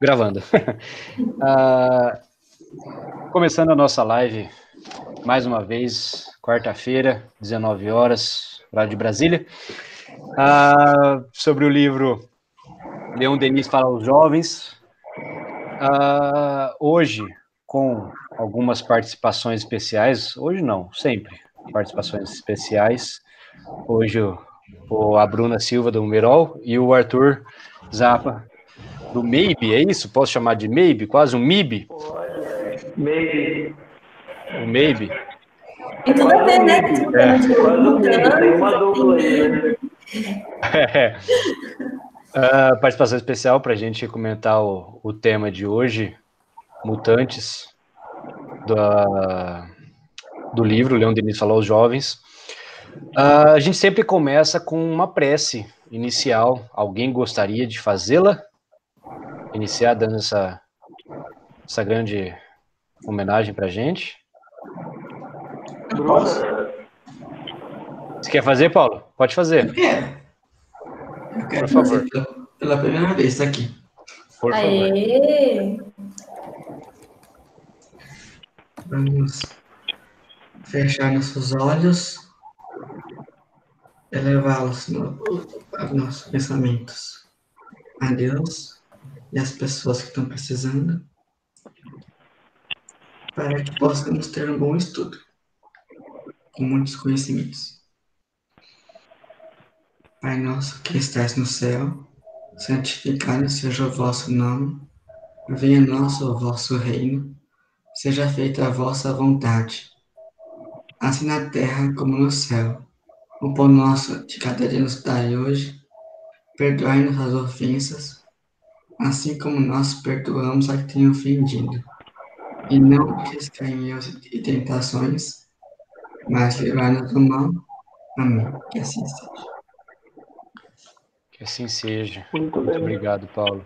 Gravando. Começando a nossa live, mais uma vez, quarta-feira, 19 horas, horário de Brasília, sobre o livro Leon Denis Fala aos Jovens. Hoje, com algumas participações especiais, hoje não, sempre participações especiais. Hoje a Bruna Silva, do Merol, e o Arthur Zappa, do Maybe, é isso? Posso chamar de Maybe? Quase um MIB? Pode, Maybe. O Maybe. Tem tudo a ver, né? Quase um MIB, tem uma dupla aí, né? Participação especial para a gente comentar o tema de hoje, Mutantes, do livro Leon Denis Fala aos Jovens. A gente sempre começa com uma prece inicial. Alguém gostaria de fazê-la? Iniciar dando essa grande homenagem para a gente. Você quer fazer, Paulo? Pode fazer. Eu quero fazer pela primeira vez aqui. Por favor. Vamos fechar nossos olhos, elevá-los aos nossos pensamentos a Deus e as pessoas que estão precisando, para que possamos ter um bom estudo, com muitos conhecimentos. Pai nosso que estás no céu, santificado seja o vosso nome, venha a nós o vosso reino, seja feita a vossa vontade, assim na terra como no céu. O pão nosso de cada dia nos dai hoje, perdoai-nos as ofensas, assim como nós perdoamos a que tem ofendido. E não deixes cair em erros e tentações, mas livrai-nos do mal. Amém. Que assim seja. Que assim seja. Muito obrigado, Paulo.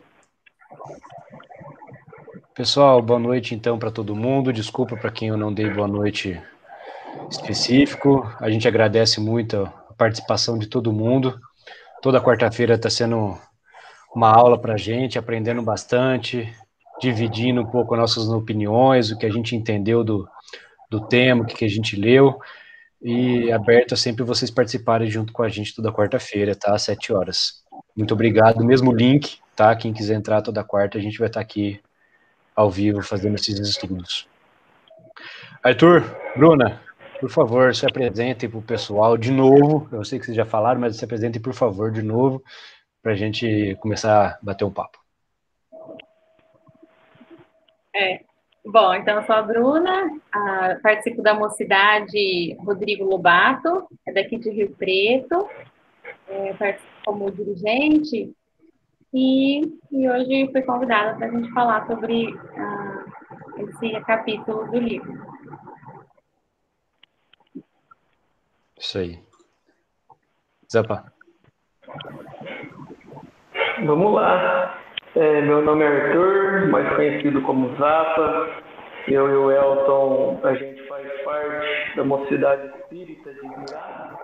Pessoal, boa noite então para todo mundo. Desculpa para quem eu não dei boa noite específico. A gente agradece muito a participação de todo mundo. Toda quarta-feira está sendo uma aula para a gente, aprendendo bastante, dividindo um pouco nossas opiniões, o que a gente entendeu do tema, o que a gente leu, e aberto a sempre vocês participarem junto com a gente toda quarta-feira, tá? Às 7 horas. Muito obrigado. Mesmo link, tá? Quem quiser entrar toda quarta, a gente vai estar aqui ao vivo fazendo esses estudos. Arthur, Bruna, por favor, se apresentem para o pessoal de novo. Eu sei que vocês já falaram, mas se apresentem, por favor, de novo, para a gente começar a bater um papo. Bom, então eu sou a Bruna, participo da Mocidade Rodrigo Lobato, é daqui de Rio Preto, participo como dirigente e hoje fui convidada para a gente falar sobre esse capítulo do livro. Isso aí. Zappa. Vamos lá. Meu nome é Arthur, mais conhecido como Zappa. Eu e o Elton, a gente faz parte da Mocidade Espírita de Ibirá.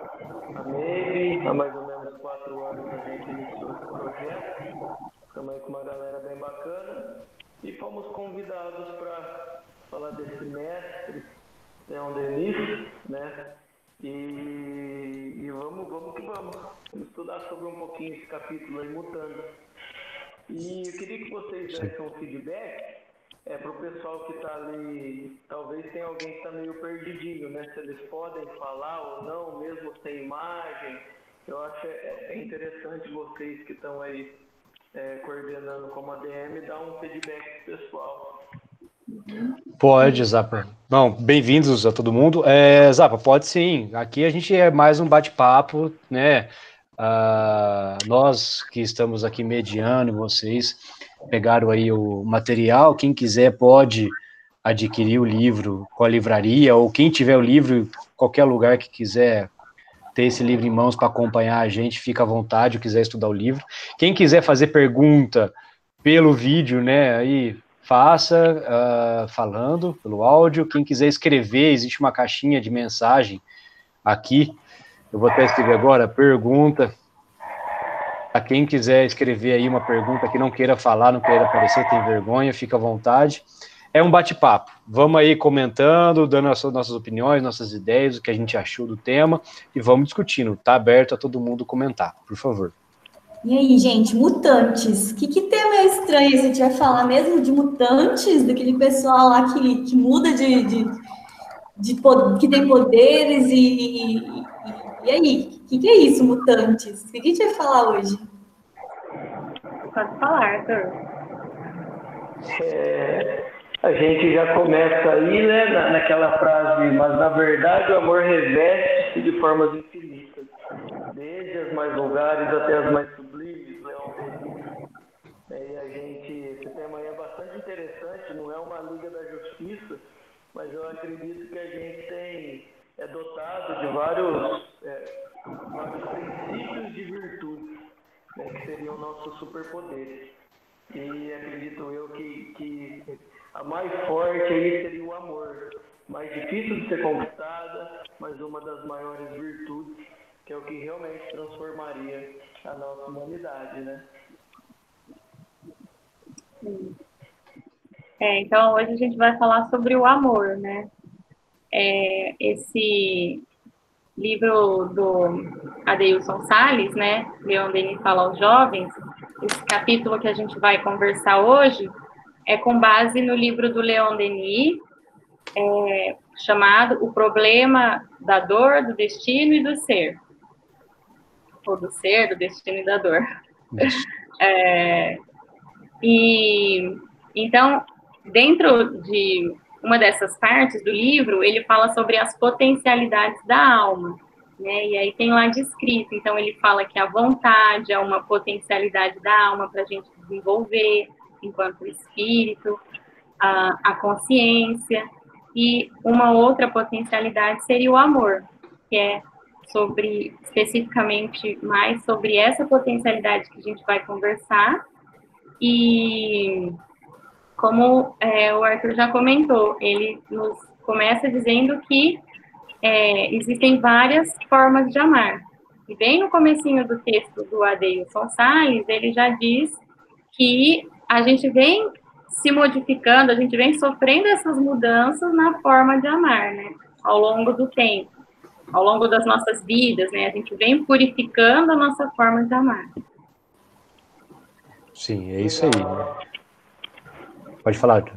A MEI, há mais ou menos 4 anos a gente iniciou esse projeto. Estamos aí com uma galera bem bacana. E fomos convidados para falar desse mestre, Leon Denis, né? E vamos que vamos. Vamos estudar sobre um pouquinho esse capítulo aí, Mutando. E eu queria que vocês dessem um feedback para o pessoal que está ali. Talvez tenha alguém que está meio perdidinho, né? Se eles podem falar ou não, mesmo sem imagem. Eu acho interessante vocês que estão aí coordenando como ADM dar um feedback pro pessoal. Pode, Zappa. Bom, bem-vindos a todo mundo. Zappa, pode sim. Aqui a gente é mais um bate-papo, né? Nós que estamos aqui mediando, vocês pegaram aí o material. Quem quiser pode adquirir o livro com a livraria, ou quem tiver o livro, qualquer lugar que quiser ter esse livro em mãos para acompanhar a gente, fica à vontade, ou quiser estudar o livro. Quem quiser fazer pergunta pelo vídeo, né, aí faça, falando pelo áudio. Quem quiser escrever, existe uma caixinha de mensagem aqui. Eu vou até escrever agora, pergunta A quem quiser escrever aí uma pergunta que não queira falar, não queira aparecer, tem vergonha, fica à vontade. É um bate-papo. Vamos aí comentando, dando as nossas opiniões, nossas ideias, o que a gente achou do tema, e vamos discutindo. Tá aberto a todo mundo comentar, por favor. E aí, gente, mutantes. Que tema é estranho? A gente vai falar mesmo de mutantes, daquele pessoal lá que muda que tem poderes e aí? Que é isso, mutantes? O que a gente vai falar hoje? Pode falar, Arthur. A gente já começa aí, né, naquela frase, mas na verdade o amor reveste-se de formas infinitas, desde as mais vulgares até as mais sublimes, Leon Denis. Esse tema aí é bastante interessante, não é uma Liga da Justiça, mas eu acredito que a gente é dotado de vários princípios de virtude, né, que seriam nossos superpoderes. E acredito eu que a mais forte aí seria o amor, mais difícil de ser conquistada, mas uma das maiores virtudes, que é o que realmente transformaria a nossa humanidade, né? Então, hoje a gente vai falar sobre o amor, né? Esse livro do Adeilson Salles, né? Leon Denis fala aos jovens. Esse capítulo que a gente vai conversar hoje é com base no livro do Leon Denis, chamado O Problema da Dor, do Destino e do Ser. Ou do ser, do destino e da dor. E então, dentro de uma dessas partes do livro, ele fala sobre as potencialidades da alma, né? E aí tem lá descrito, então ele fala que a vontade é uma potencialidade da alma para a gente desenvolver enquanto espírito, a consciência, e uma outra potencialidade seria o amor, que é especificamente mais sobre essa potencialidade que a gente vai conversar. E como o Arthur já comentou, ele nos começa dizendo que existem várias formas de amar. E bem no comecinho do texto do Adeilson Salles, ele já diz que a gente vem se modificando, a gente vem sofrendo essas mudanças na forma de amar, né? Ao longo do tempo, ao longo das nossas vidas, né? A gente vem purificando a nossa forma de amar. Sim, é isso aí. Pode falar, Arthur.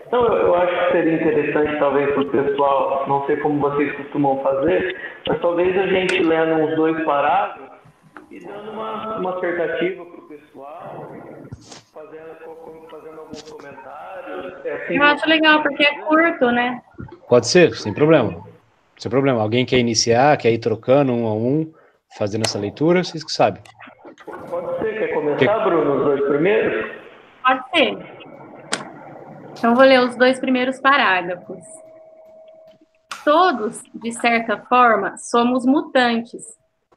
Então, eu acho que seria interessante, talvez, para o pessoal, não sei como vocês costumam fazer, mas talvez a gente lendo uns 2 parágrafos e dando uma acertativa para o pessoal, fazendo alguns comentários. Eu acho legal, porque é curto, né? Pode ser, sem problema. Sem problema. Alguém quer iniciar, quer ir trocando um a um, fazendo essa leitura, vocês que sabem. Pode ser. Quer começar, Bruno, os 2 primeiros? Pode ser. Então, vou ler os 2 primeiros parágrafos. Todos, de certa forma, somos mutantes,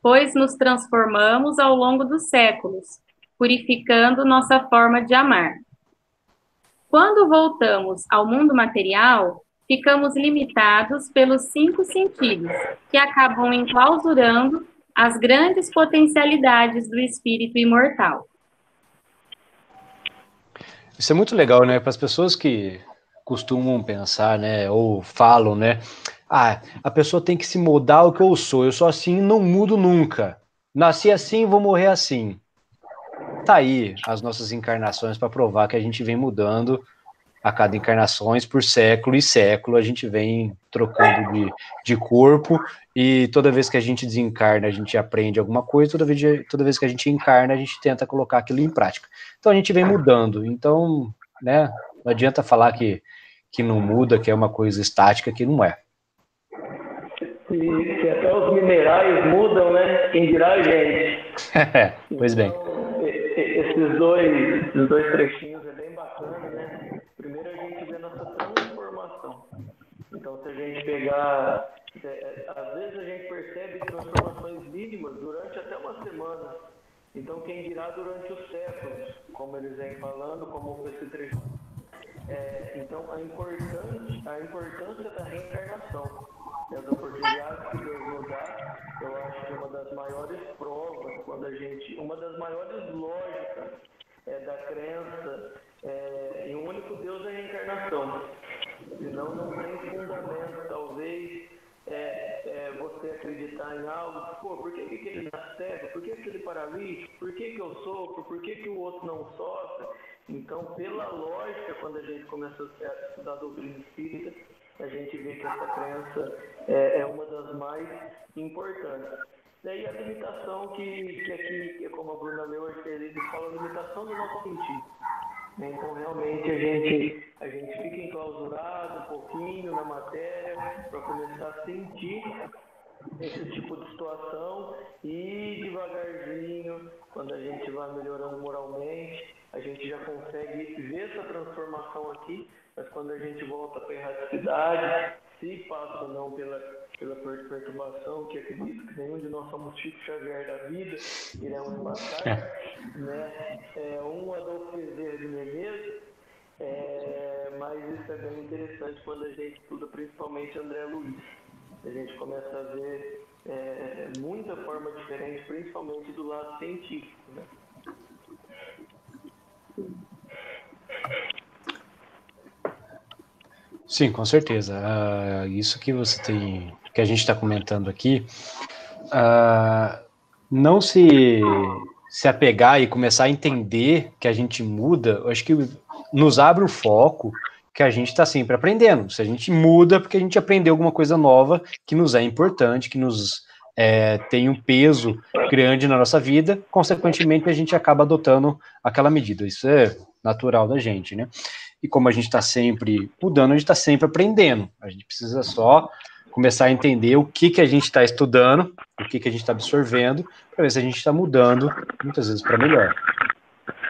pois nos transformamos ao longo dos séculos, purificando nossa forma de amar. Quando voltamos ao mundo material, ficamos limitados pelos 5 sentidos, que acabam enclausurando as grandes potencialidades do espírito imortal. Isso é muito legal, né? Para as pessoas que costumam pensar, né? Ou falam, né? Ah, a pessoa tem que se moldar ao que eu sou assim, não mudo nunca. Nasci assim, vou morrer assim. Tá aí as nossas encarnações para provar que a gente vem mudando a cada encarnações por século e século, a gente vem trocando de corpo, e toda vez que a gente desencarna, a gente aprende alguma coisa, toda vez que a gente encarna, a gente tenta colocar aquilo em prática. Então a gente vem mudando, então, né, não adianta falar que não muda, que é uma coisa estática, que não é. E até os minerais mudam, né? Quem dirá a gente. Pois bem. Então, esses dois trechinhos é bem bacana, né? Primeiro a gente vê nossa transformação. Então, se a gente pegar... às vezes a gente percebe transformações mínimas durante até uma semana. Então, quem dirá durante os séculos, como eles vêm falando, como esse trecho. Então, a importância da reencarnação. as oportunidades que Deus nos dá, eu acho que uma das maiores provas, uma das maiores lógicas da crença em um único Deus é a reencarnação. Senão não tem fundamento, talvez, você acreditar em algo, por que ele nasce cego? Por que ele paralítico? Por que eu sofro? Por que o outro não sofre? Então, pela lógica, quando a gente começa a estudar a doutrina espírita, a gente vê que essa crença é uma das mais importantes. Daí a limitação que aqui, como a Bruna leu, ele fala a limitação do nosso sentido. Então, realmente, a gente fica enclausurado um pouquinho na matéria para começar a sentir esse tipo de situação e devagarzinho, quando a gente vai melhorando moralmente, a gente já consegue ver essa transformação aqui, mas quando a gente volta para a erraticidade, se passa ou não pela perturbação, que acredito que nenhum de nós somos Chico Xavier da vida, iremos passar, né? Um Adolfo Bezerra de Menezes, mas isso é bem interessante quando a gente estuda principalmente André Luiz. A gente começa a ver muita forma diferente, principalmente do lado científico, né? Sim, com certeza. Isso que que a gente está comentando aqui, não se apegar e começar a entender que a gente muda, eu acho que nos abre o foco que a gente está sempre aprendendo. Se a gente muda, porque a gente aprendeu alguma coisa nova que nos é importante, que nos tem um peso grande na nossa vida, consequentemente a gente acaba adotando aquela medida. Isso é natural da gente, né? E como a gente está sempre mudando, a gente está sempre aprendendo. A gente precisa só começar a entender o que a gente está estudando, o que a gente está absorvendo, para ver se a gente está mudando, muitas vezes para melhor.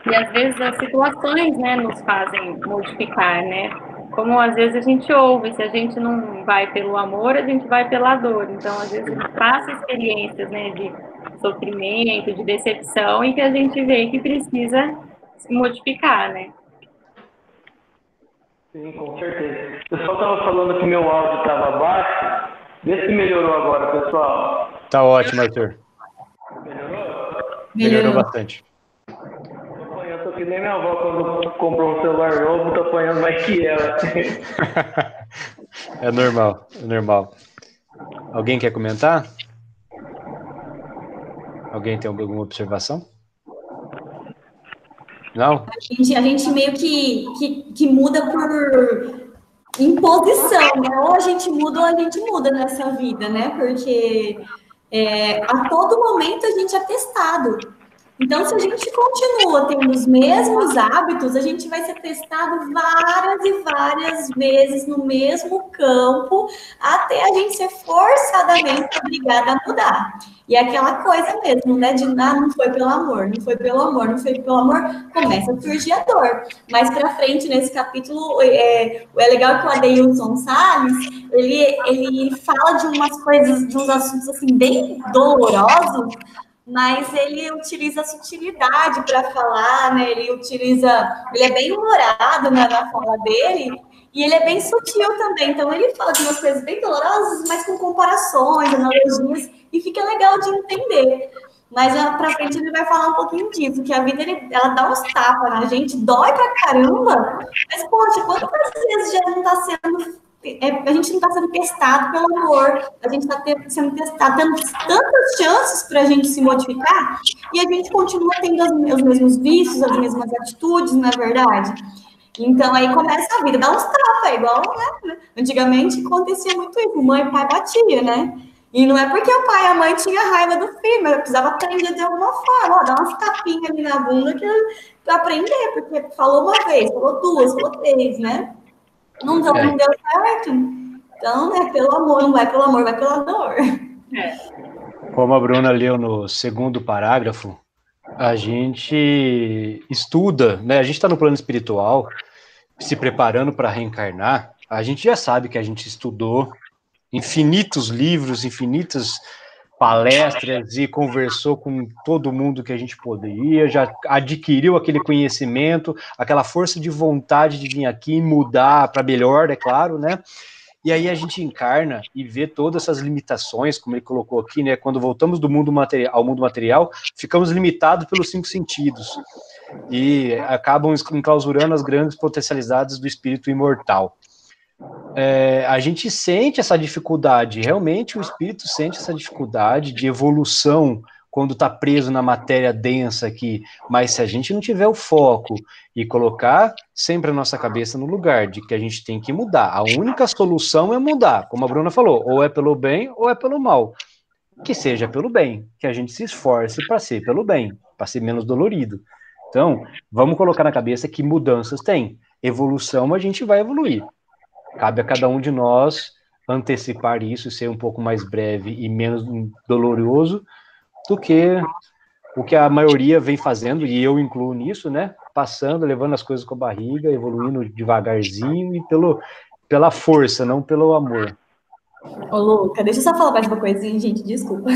E às vezes as situações, né, nos fazem modificar, né? Como às vezes a gente ouve, se a gente não vai pelo amor, a gente vai pela dor. Então, às vezes a gente passa experiências, né, de sofrimento, de decepção, e que a gente vê que precisa se modificar, né? Sim, com certeza. O pessoal estava falando que meu áudio estava baixo. Vê se melhorou agora, pessoal. Tá ótimo, Arthur. Melhorou bastante. Eu tô que nem minha avó quando comprou um celular novo, tô apanhando mais que ela. É normal, é normal. Alguém quer comentar? Alguém tem alguma observação? Não? A gente meio que muda por imposição, né? Ou a gente muda ou a gente muda nessa vida, né? Porque a todo momento a gente é testado. Então, se a gente continua tendo os mesmos hábitos, a gente vai ser testado várias e várias vezes no mesmo campo, até a gente ser forçadamente obrigada a mudar. E é aquela coisa mesmo, né? De não foi pelo amor, não foi pelo amor, não foi pelo amor, começa a surgir a dor. Mais pra frente, nesse capítulo, é legal que o Adeilson Salles, ele fala de umas coisas, de uns assuntos assim, bem dolorosos, mas ele utiliza a sutilidade para falar, né? Ele é bem humorado na fala dele, e ele é bem sutil também. Então, ele fala de umas coisas bem dolorosas, mas com comparações, analogias, e fica legal de entender. Mas para frente ele vai falar um pouquinho disso, que a vida ela dá uns tapas na gente, dói pra caramba, mas, poxa, quantas vezes já não está sendo... a gente não está sendo testado pelo amor, a gente está sendo testado, tendo tantas chances para a gente se modificar, e a gente continua tendo os mesmos vícios, as mesmas atitudes, não é verdade? Então, aí começa a vida, dá uns tapas, igual, né? Antigamente acontecia muito isso, mãe e pai batia, né? E não é porque o pai e a mãe tinham raiva do filho, mas eu precisava aprender de alguma forma, dar umas tapinhas ali na bunda para aprender, porque falou uma vez, falou duas, falou três, né? Não deu certo. Então, né, pelo amor, não vai pelo amor, vai pela dor. Como a Bruna leu no segundo parágrafo, a gente estuda, né? A gente está no plano espiritual, se preparando para reencarnar. A gente já sabe que a gente estudou infinitos livros, infinitas palestras e conversou com todo mundo que a gente poderia, já adquiriu aquele conhecimento, aquela força de vontade de vir aqui e mudar para melhor, é claro, né? e aí a gente encarna e vê todas essas limitações, como ele colocou aqui, né? Quando voltamos do mundo material ao mundo material, ficamos limitados pelos 5 sentidos e acabam enclausurando as grandes potencialidades do espírito imortal. A gente sente essa dificuldade, realmente o espírito sente essa dificuldade de evolução quando está preso na matéria densa aqui, mas se a gente não tiver o foco e colocar sempre a nossa cabeça no lugar de que a gente tem que mudar, a única solução é mudar, como a Bruna falou, ou é pelo bem ou é pelo mal, que seja pelo bem, que a gente se esforce para ser pelo bem, para ser menos dolorido. Então, vamos colocar na cabeça que mudanças tem, evolução a gente vai evoluir. Cabe a cada um de nós antecipar isso, ser um pouco mais breve e menos doloroso do que o que a maioria vem fazendo, e eu incluo nisso, né? Passando, levando as coisas com a barriga, evoluindo devagarzinho e pela força, não pelo amor. Ô, Luca, deixa eu só falar mais uma coisinha, gente, desculpa.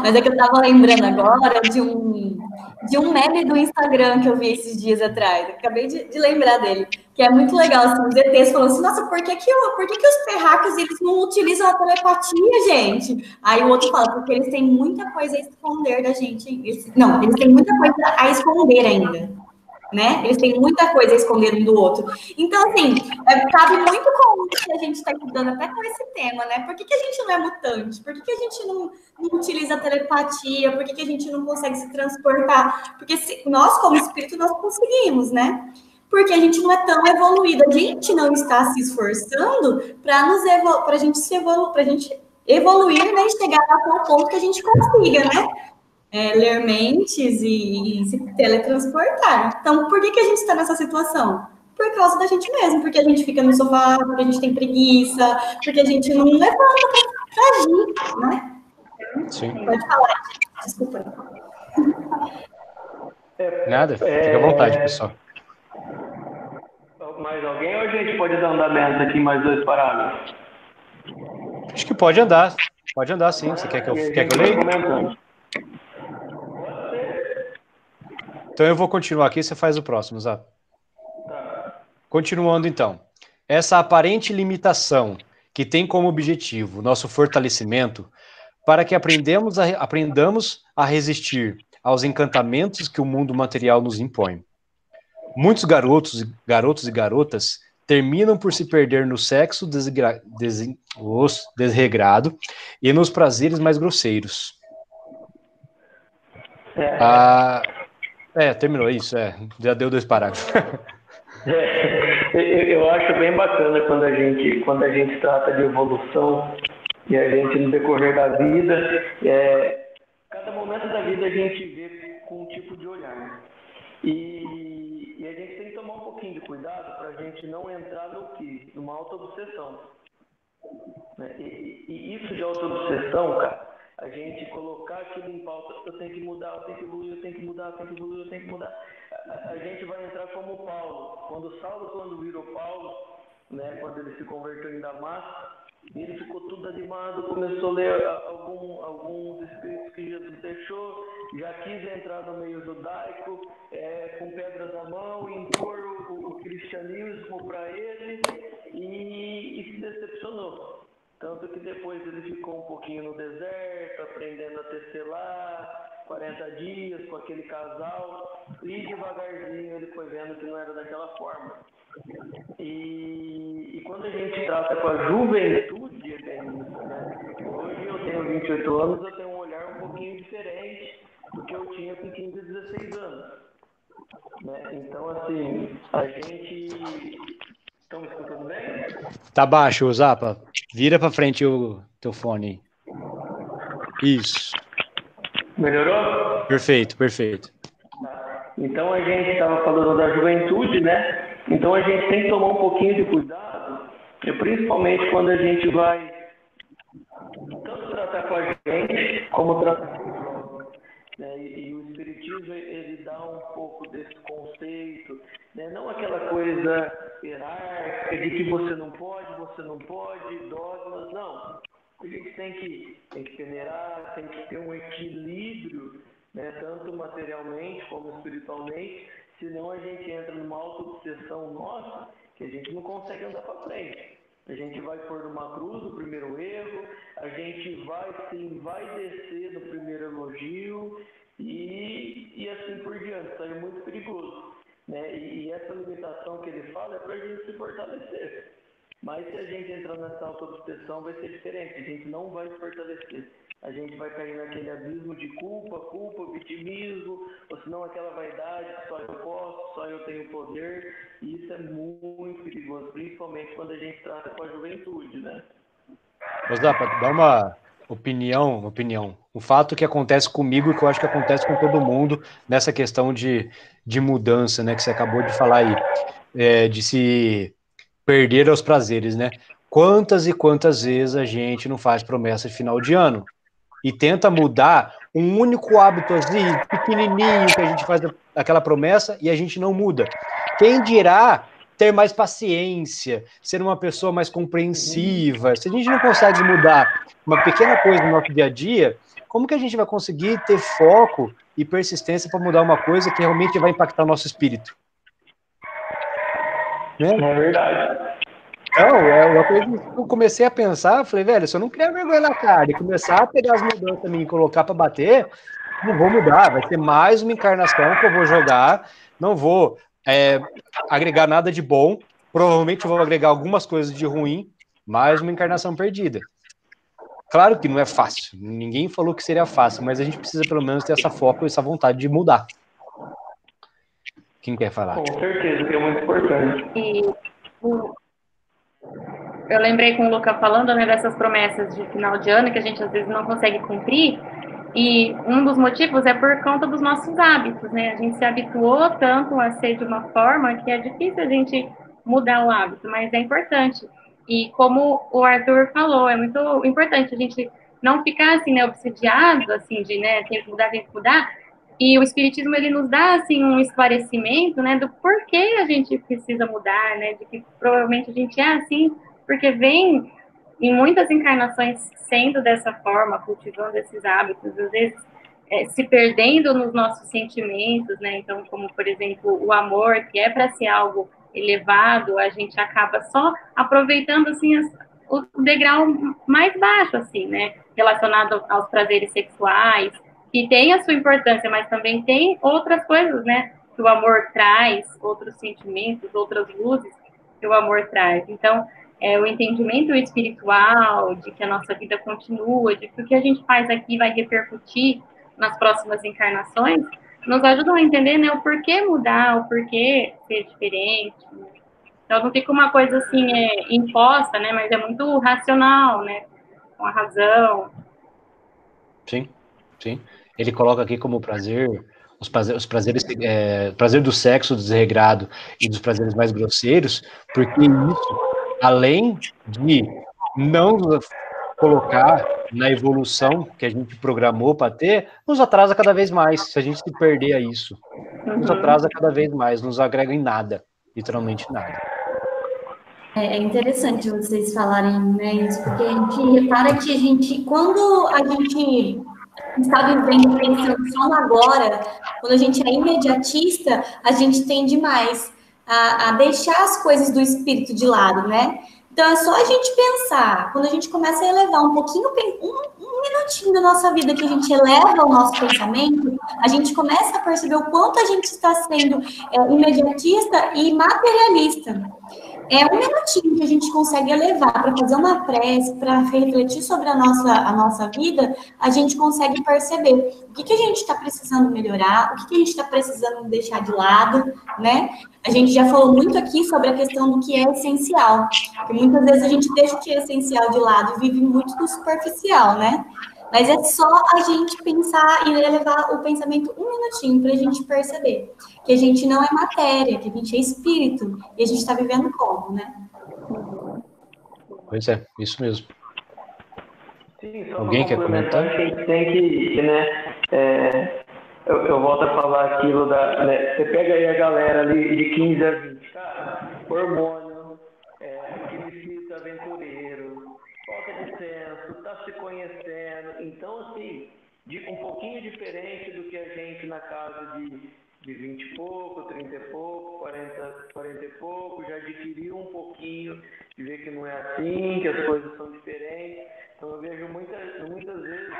Mas é que eu tava lembrando agora de um meme do Instagram que eu vi esses dias atrás. Eu acabei de lembrar dele, que é muito legal, assim, os ETs falando assim, nossa, por que os terráqueos, eles não utilizam a telepatia, gente? Aí o outro fala, porque eles têm muita coisa a esconder da gente. Eles têm muita coisa a esconder ainda. Né? Eles têm muita coisa a esconder um do outro. Então, assim, cabe muito com o que a gente está estudando, até com esse tema, né? Por que a gente não é mutante? Por que a gente não utiliza a telepatia? Por que a gente não consegue se transportar? Porque nós, como espírito, nós conseguimos, né? Porque a gente não é tão evoluído, a gente não está se esforçando para a gente evoluir, né? E chegar até o ponto que a gente consiga, né? Ler mentes e se teletransportar. Então, por que a gente está nessa situação? Por causa da gente mesmo, porque a gente fica no sofá, porque a gente tem preguiça, porque a gente não levanta para agir, né? Sim. Pode falar, desculpa. Nada, fica à vontade, pessoal. Mais alguém ou a gente pode dar andamento aqui mais 2 parágrafos? Acho que pode andar sim. Você quer que eu leia? Então eu vou continuar aqui, você faz o próximo, Zé. Continuando então. Essa aparente limitação que tem como objetivo nosso fortalecimento para que aprendamos a resistir aos encantamentos que o mundo material nos impõe. Muitos garotos e garotas terminam por se perder no sexo desregrado e nos prazeres mais grosseiros. Terminou isso, já deu 2 parágrafos. Eu acho bem bacana quando a gente trata de evolução e a gente, no decorrer da vida, cada momento da vida a gente vê com um tipo de olhar. E a gente tem que tomar um pouquinho de cuidado para a gente não entrar numa auto-obsessão. Né? E isso de auto-obsessão, cara, a gente colocar aquilo em pauta, eu tenho que mudar, eu tenho que evoluir, eu tenho que mudar, eu tenho que evoluir, eu tenho que mudar. A gente vai entrar como Paulo. Quando virou Paulo, né, quando ele se converteu em Damasco, ele ficou tudo animado, começou a ler alguns escritos que Jesus deixou, já quis entrar no meio judaico, com pedras na mão, e impor o cristianismo para ele, e se decepcionou. Tanto que depois ele ficou um pouquinho no deserto, aprendendo a tecer lá, 40 dias com aquele casal, e devagarzinho ele foi vendo que não era daquela forma. E quando a gente trata com a juventude, né? Hoje eu tenho 28 anos, eu tenho um olhar um pouquinho diferente do que eu tinha com 15, 16 anos. Né? Então, assim, a gente... Estão me escutando bem? Tá baixo, Zapa. Vira pra frente o teu fone. Isso. Melhorou? Perfeito. Então a gente estava falando da juventude, né? Então a gente tem que tomar um pouquinho de cuidado, principalmente quando a gente vai tanto tratar com a gente, como tratar com os jovens. Né? E o Espiritismo, ele dá um pouco desse conceito, né? Não aquela coisa hierárquica de que você não pode, dogmas, não. A gente tem que peneirar, tem que ter um equilíbrio, né, tanto materialmente como espiritualmente, senão a gente entra numa auto-obsessão nossa que a gente não consegue andar para frente. A gente vai pôr numa cruz o primeiro erro, a gente vai descer no primeiro elogio e assim por diante. Isso aí é muito perigoso, né? E essa limitação que ele fala é para a gente se fortalecer. Mas se a gente entrar nessa autoobsessão vai ser diferente, a gente não vai se fortalecer. A gente vai cair naquele abismo de culpa, vitimismo, ou senão aquela vaidade, só eu posso, só eu tenho poder. E isso é muito perigoso, principalmente quando a gente trata com a juventude, né? Ô, Zapa, dá uma opinião. Um fato que acontece comigo e que eu acho que acontece com todo mundo nessa questão de mudança, né, que você acabou de falar aí, de se perder aos prazeres, né? Quantas e quantas vezes a gente não faz promessa de final de ano e tenta mudar um único hábito assim, pequenininho, que a gente faz aquela promessa e a gente não muda. Quem dirá ter mais paciência, ser uma pessoa mais compreensiva? Se a gente não consegue mudar uma pequena coisa no nosso dia a dia, como que a gente vai conseguir ter foco e persistência para mudar uma coisa que realmente vai impactar o nosso espírito? Né? É verdade. Então, é uma coisa que eu comecei a pensar, falei, velho, se eu não criar vergonha na cara e começar a pegar as mudanças também e colocar para bater, não vou mudar, vai ser mais uma encarnação que eu vou jogar, não vou agregar nada de bom, provavelmente eu vou agregar algumas coisas de ruim, mais uma encarnação perdida. Claro que não é fácil, ninguém falou que seria fácil, mas a gente precisa pelo menos ter essa foco e essa vontade de mudar. Quem quer falar? Com certeza, que é muito importante. E eu lembrei com o Luca falando, né, dessas promessas de final de ano que a gente às vezes não consegue cumprir, e um dos motivos é por conta dos nossos hábitos, né? A gente se habituou tanto a ser de uma forma que é difícil a gente mudar o hábito, mas é importante. E como o Arthur falou, é muito importante a gente não ficar assim, né, obsediado, assim, de, né, tem que mudar. E o Espiritismo, ele nos dá, assim, um esclarecimento, né, do porquê a gente precisa mudar, né, de que provavelmente a gente é assim, porque vem em muitas encarnações sendo dessa forma, cultivando esses hábitos, às vezes se perdendo nos nossos sentimentos, né? Então, como por exemplo o amor, que é para ser algo elevado, a gente acaba só aproveitando assim o degrau mais baixo, assim, né? Relacionado aos prazeres sexuais, que tem a sua importância, mas também tem outras coisas, né? Que o amor traz, outros sentimentos, outras luzes que o amor traz. Então, o entendimento espiritual, de que a nossa vida continua, de que o que a gente faz aqui vai repercutir nas próximas encarnações, nos ajudam a entender, né, o porquê mudar, o porquê ser diferente. Né? Então, não fica uma coisa assim imposta, né, mas é muito racional, né, com a razão. Sim, sim. Ele coloca aqui como prazer os prazeres, prazer do sexo desregrado e dos prazeres mais grosseiros, porque isso, além de não colocar na evolução que a gente programou para ter, nos atrasa cada vez mais. Se a gente se perder a isso, nos atrasa cada vez mais, nos agrega em nada, literalmente nada. É interessante vocês falarem, né, isso, porque a gente repara que a gente, quando a gente está vivendo pensando só no agora, quando a gente é imediatista, a gente tende mais a deixar as coisas do espírito de lado, né? Então é só a gente pensar, quando a gente começa a elevar um pouquinho, um minutinho da nossa vida que a gente eleva o nosso pensamento, a gente começa a perceber o quanto a gente está sendo imediatista e materialista. É um minutinho que a gente consegue elevar para fazer uma prece, para refletir sobre a nossa vida, a gente consegue perceber o que a gente está precisando melhorar, o que a gente está precisando deixar de lado, né? A gente já falou muito aqui sobre a questão do que é essencial, porque muitas vezes a gente deixa o que é essencial de lado e vive muito do superficial, né? Mas é só a gente pensar e elevar o pensamento um minutinho para a gente perceber que a gente não é matéria, que a gente é espírito e a gente está vivendo como, né? Pois é, isso mesmo. Sim, só Alguém quer comentar? A gente tem que, né, eu volto a falar aquilo né, você pega aí a galera ali de 15 a 20, cara, hormônio, aquele espírito aventureiro, falta de senso, tá se conhecendo, então assim, um pouquinho diferente do que a gente na casa de de 20 e pouco, 30 e pouco, 40 e pouco, já adquiriu um pouquinho de ver que não é assim, que as coisas são diferentes. Então eu vejo muitas vezes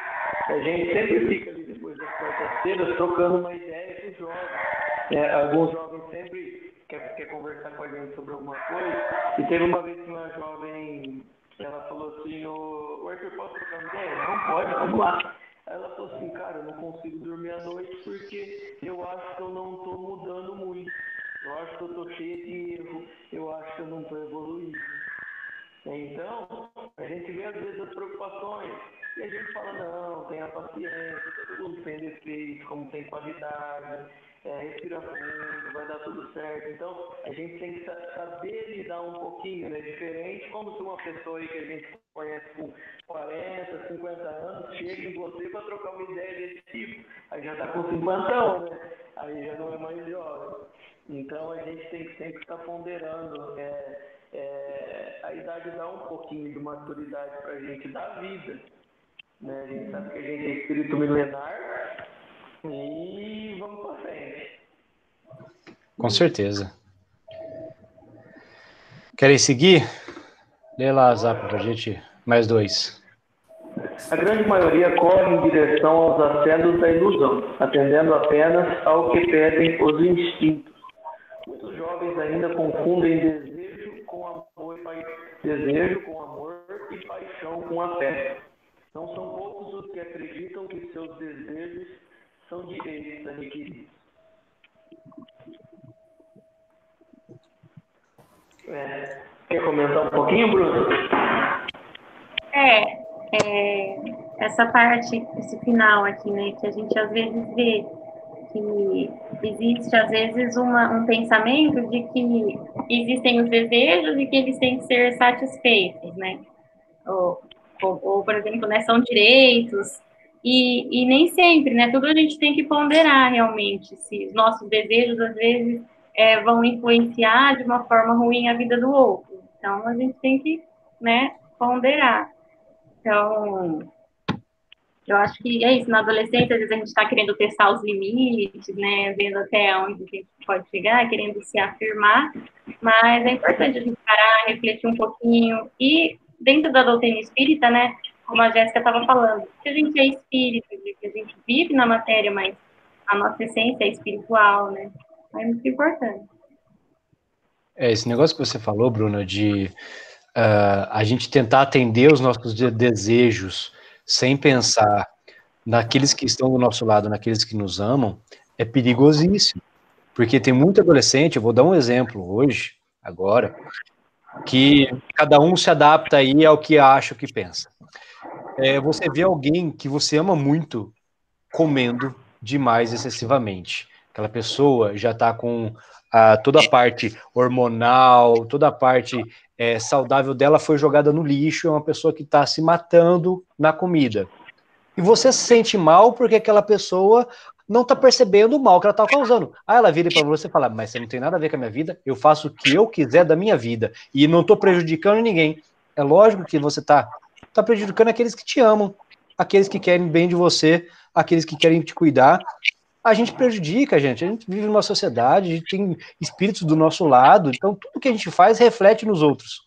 a gente sempre fica ali depois das quartas-feiras trocando uma ideia com os jovens. Alguns jovens sempre quer conversar com a gente sobre alguma coisa. E teve uma vez que uma jovem, ela falou assim, o Arthur, posso trocar uma ideia? Não pode, vamos lá. Aí ela falou assim, cara, eu não consigo dormir à noite porque eu acho que eu não estou mudando muito. Eu acho que eu estou cheia de erro, eu acho que eu não estou evoluindo. Então, a gente vê às vezes as preocupações e a gente fala, não, tenha paciência, todo mundo tem defeito, como tem qualidade, respira fundo, vai dar tudo certo. Então, a gente tem que saber lidar um pouquinho, né? Diferente como se uma pessoa aí que a gente conhece com 40, 50 anos, chega em você para trocar uma ideia desse tipo. Aí já está com 50, né? Aí já não é mais jovem. Então, a gente tem que sempre estar ponderando. A idade dá um pouquinho de maturidade para a gente dar vida, né? A gente sabe que a gente é espírito milenar e vamos para frente. Com certeza. Querem seguir? Lê lá a zap pra gente, mais 2. A grande maioria corre em direção aos acedos da ilusão, atendendo apenas ao que pedem os instintos. Muitos jovens ainda confundem desejo com amor e paixão com afeto. Não são poucos os que acreditam que seus desejos são direitos adquiridos. Quer comentar um pouquinho, Bruno? Essa parte, esse final aqui, né, que a gente às vezes vê que existe às vezes um pensamento de que existem os desejos e que eles têm que ser satisfeitos, né? Ou por exemplo, né, são direitos, e nem sempre, né? Tudo a gente tem que ponderar realmente, se os nossos desejos, às vezes, vão influenciar de uma forma ruim a vida do outro. Então, a gente tem que, né, ponderar. Então, eu acho que é isso, na adolescência, às vezes a gente está querendo testar os limites, né, vendo até onde a gente pode chegar, querendo se afirmar, mas é importante a gente parar, refletir um pouquinho, e dentro da doutrina espírita, né, como a Jéssica estava falando, que a gente é espírito, que a gente vive na matéria, mas a nossa essência é espiritual, né, é muito importante. Esse negócio que você falou, Bruna, de a gente tentar atender os nossos desejos sem pensar naqueles que estão do nosso lado, naqueles que nos amam, é perigosíssimo. Porque tem muito adolescente, eu vou dar um exemplo hoje, agora, que cada um se adapta aí ao que acha, o que pensa. Você vê alguém que você ama muito comendo demais excessivamente. Aquela pessoa já está com toda a parte hormonal, toda a parte saudável dela foi jogada no lixo, é uma pessoa que está se matando na comida. E você se sente mal porque aquela pessoa não está percebendo o mal que ela está causando. Aí ela vira para você e fala, mas você não tem nada a ver com a minha vida, eu faço o que eu quiser da minha vida e não estou prejudicando ninguém. É lógico que você está prejudicando aqueles que te amam, aqueles que querem bem de você, aqueles que querem te cuidar. A gente prejudica, a gente vive numa sociedade, a gente tem espíritos do nosso lado, então tudo que a gente faz reflete nos outros.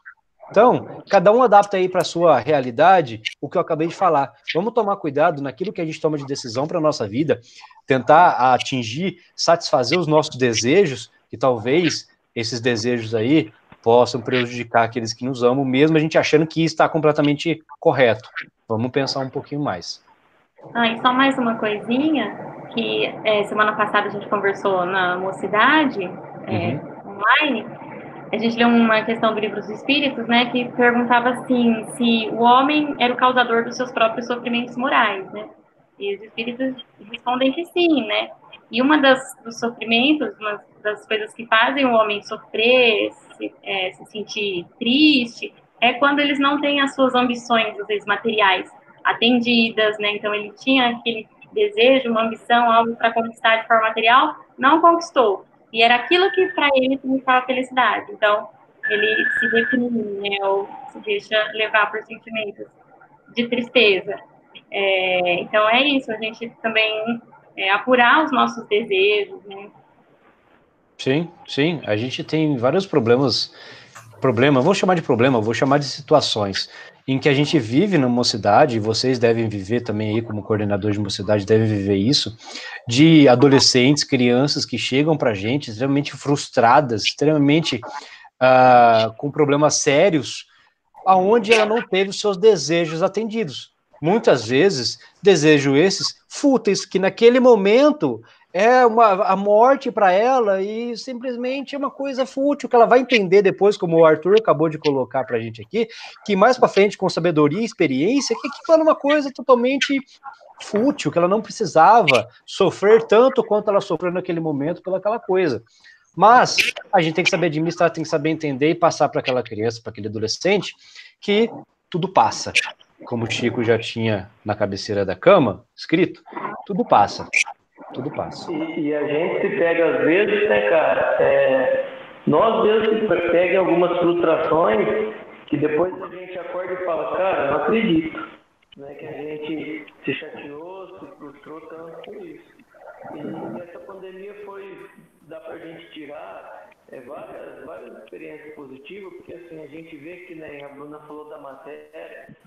Então, cada um adapta aí para a sua realidade o que eu acabei de falar. Vamos tomar cuidado naquilo que a gente toma de decisão para a nossa vida, tentar atingir, satisfazer os nossos desejos, que talvez esses desejos aí possam prejudicar aqueles que nos amam, mesmo a gente achando que está completamente correto. Vamos pensar um pouquinho mais. E só mais uma coisinha, que semana passada a gente conversou na Mocidade, online. A gente leu uma questão do Livro dos Espíritos, né, que perguntava assim, se o homem era o causador dos seus próprios sofrimentos morais, né? E os espíritos respondem que sim, né? E uma dos sofrimentos, uma das coisas que fazem o homem sofrer, se sentir triste, é quando eles não têm as suas ambições, às vezes materiais, atendidas, né? Então ele tinha aquele desejo, uma ambição, algo para conquistar de forma material, não conquistou. E era aquilo que para ele significava felicidade. Então, ele se deprime, né, ou se deixa levar por sentimentos de tristeza. Então, é isso, a gente também apurar os nossos desejos, né, Sim, a gente tem vários problemas, vou chamar de problema, vou chamar de situações em que a gente vive na mocidade, e vocês devem viver também aí como coordenador de mocidade, devem viver isso, de adolescentes, crianças que chegam pra gente extremamente frustradas, extremamente com problemas sérios, aonde ela não teve os seus desejos atendidos. Muitas vezes, desejos esses fúteis, que naquele momento é a morte para ela e simplesmente é uma coisa fútil, que ela vai entender depois, como o Arthur acabou de colocar para a gente aqui, que mais para frente, com sabedoria e experiência, que aquilo era uma coisa totalmente fútil, que ela não precisava sofrer tanto quanto ela sofreu naquele momento pelaquela coisa. Mas a gente tem que saber administrar, tem que saber entender e passar para aquela criança, para aquele adolescente, que tudo passa. Como o Chico já tinha na cabeceira da cama, escrito, tudo passa. Tudo passa. E a gente se pega às vezes, né, cara? Nós mesmos se pega algumas frustrações que depois a gente acorda e fala, cara, não acredito, né, que a gente se chateou, se frustrou tanto com isso. E essa pandemia dá pra gente tirar várias experiências positivas, porque assim, a gente vê que, né, a Bruna falou da matéria,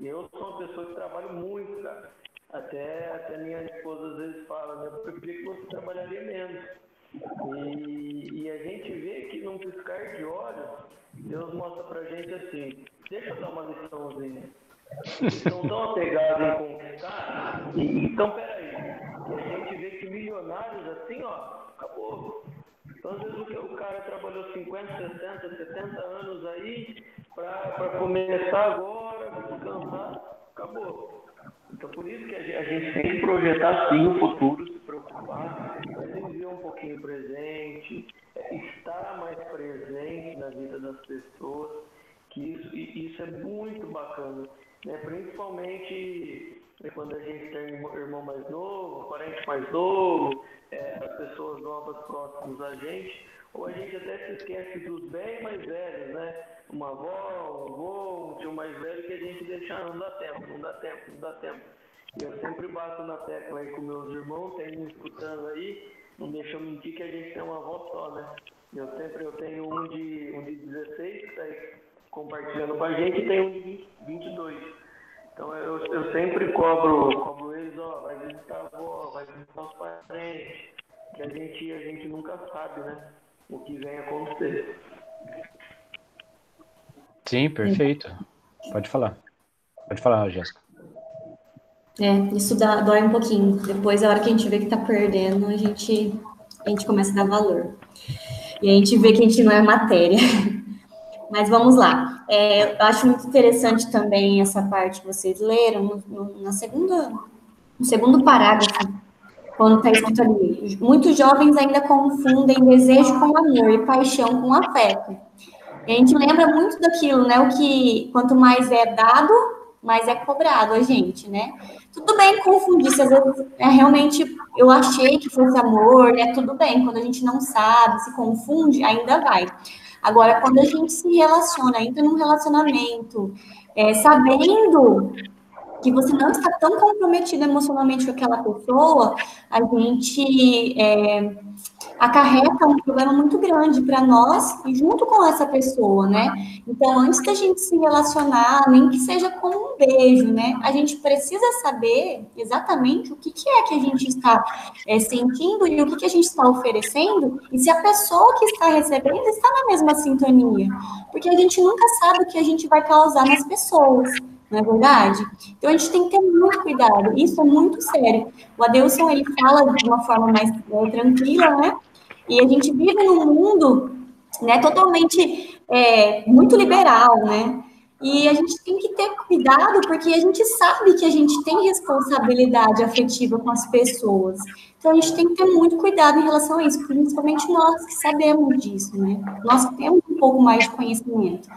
eu sou uma pessoa que trabalho muito, cara. Até minha esposa às vezes fala, né, eu preferia que você trabalharia menos. E a gente vê que num piscar de olhos, Deus mostra pra gente assim, deixa eu dar uma liçãozinha. Estão tão apegados em conquistar, então peraí. E a gente vê que milionários assim, ó, acabou. Então às vezes o cara trabalhou 50, 60, 70 anos aí para começar agora, descansar, acabou. Então, por isso que a gente tem que projetar, sim, o futuro, se preocupar, mas viver um pouquinho presente, estar mais presente na vida das pessoas, que isso é muito bacana, né? Principalmente quando a gente tem um irmão mais novo, um parente mais novo, as pessoas novas próximas a gente, ou a gente até se esquece dos bem mais velhos, né? Uma avó, um avô, um tio mais velho que a gente deixa, não dá tempo. E eu sempre bato na tecla aí com meus irmãos, tem um escutando aí, não deixa eu mentir que a gente tem uma avó só, né? Eu tenho um de 16 que está aí compartilhando com a gente e tem um de 22. Então eu sempre cobro eles, ó, vai visitar a avó, vai visitar os parentes, que a gente nunca sabe, né? O que vem acontecer. Sim, perfeito. Pode falar, Jéssica. Isso dói um pouquinho. Depois, a hora que a gente vê que tá perdendo, a gente começa a dar valor. E a gente vê que a gente não é matéria. Mas vamos lá. Eu acho muito interessante também essa parte que vocês leram, no segundo parágrafo, quando está escrito ali. Muitos jovens ainda confundem desejo com amor e paixão com afeto. E a gente lembra muito daquilo, né? O que quanto mais é dado, mais é cobrado a gente, né? Tudo bem confundir, se às vezes realmente eu achei que fosse amor, né? Tudo bem, quando a gente não sabe, se confunde, ainda vai. Agora, quando a gente se relaciona, entra num relacionamento, sabendo que você não está tão comprometido emocionalmente com aquela pessoa, a gente acarreta um problema muito grande para nós e junto com essa pessoa, né? Então, antes da gente se relacionar, nem que seja com um beijo, né? A gente precisa saber exatamente o que é que a gente está sentindo e o que a gente está oferecendo e se a pessoa que está recebendo está na mesma sintonia. Porque a gente nunca sabe o que a gente vai causar nas pessoas. Não é verdade? Então, a gente tem que ter muito cuidado. Isso é muito sério. O Adelson, ele fala de uma forma mais tranquila, né? E a gente vive num mundo, né, totalmente muito liberal, né? E a gente tem que ter cuidado, porque a gente sabe que a gente tem responsabilidade afetiva com as pessoas. Então, a gente tem que ter muito cuidado em relação a isso, principalmente nós que sabemos disso, né? Nós que temos um pouco mais de conhecimento.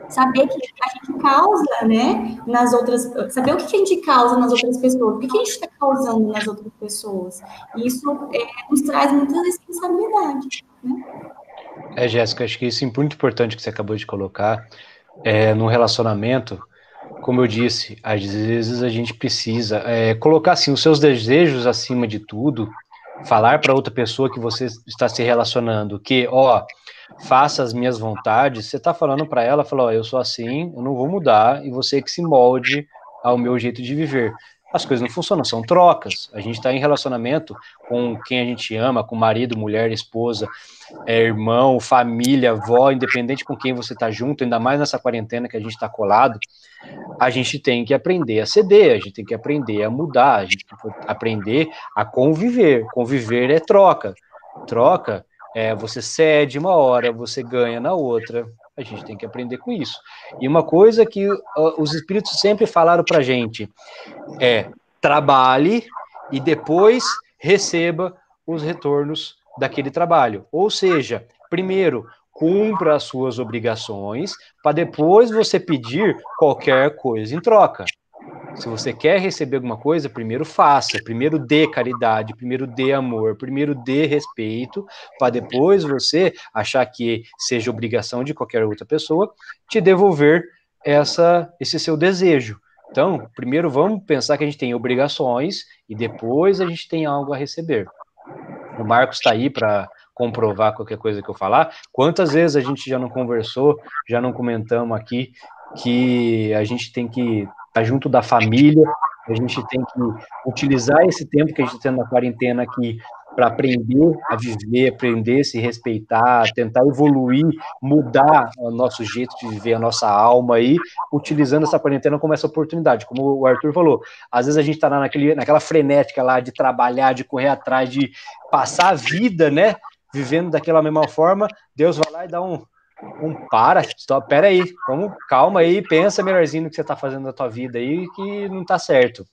Saber que a gente causa, né, nas outras... Saber o que a gente causa nas outras pessoas, o que a gente está causando nas outras pessoas. E isso nos traz muita responsabilidade, né? Jéssica, acho que isso é muito importante que você acabou de colocar. No relacionamento, como eu disse, às vezes a gente precisa colocar assim, os seus desejos acima de tudo falar para outra pessoa que você está se relacionando que, ó, faça as minhas vontades, você está falando para ela, fala, ó, eu sou assim, eu não vou mudar, e você que se molde ao meu jeito de viver. As coisas não funcionam, são trocas. A gente está em relacionamento com quem a gente ama, com marido, mulher, esposa, irmão, família, avó, independente com quem você está junto, ainda mais nessa quarentena que a gente está colado, a gente tem que aprender a ceder, a gente tem que aprender a mudar, a gente tem que aprender a conviver. Conviver é troca. Troca é você cede uma hora, você ganha na outra. A gente tem que aprender com isso. E uma coisa que os espíritos sempre falaram para a gente é: trabalhe e depois receba os retornos daquele trabalho. Ou seja, primeiro, cumpra as suas obrigações, para depois você pedir qualquer coisa em troca. Se você quer receber alguma coisa, primeiro faça, primeiro dê caridade, primeiro dê amor, primeiro dê respeito, para depois você achar que seja obrigação de qualquer outra pessoa te devolver esse seu desejo. Então, primeiro vamos pensar que a gente tem obrigações e depois a gente tem algo a receber. O Marcos está aí para comprovar qualquer coisa que eu falar. Quantas vezes a gente já não conversou, já não comentamos aqui que a gente tem que estar junto da família, a gente tem que utilizar esse tempo que a gente está tendo na quarentena aqui para aprender a viver, aprender a se respeitar, tentar evoluir, mudar o nosso jeito de viver, a nossa alma aí, utilizando essa quarentena como essa oportunidade. Como o Arthur falou, às vezes a gente está naquela frenética lá de trabalhar, de correr atrás, de passar a vida, né, vivendo daquela mesma forma, Deus vai lá e dá um stop, pera aí, calma aí, pensa melhorzinho no que você tá fazendo na tua vida aí, que não tá certo.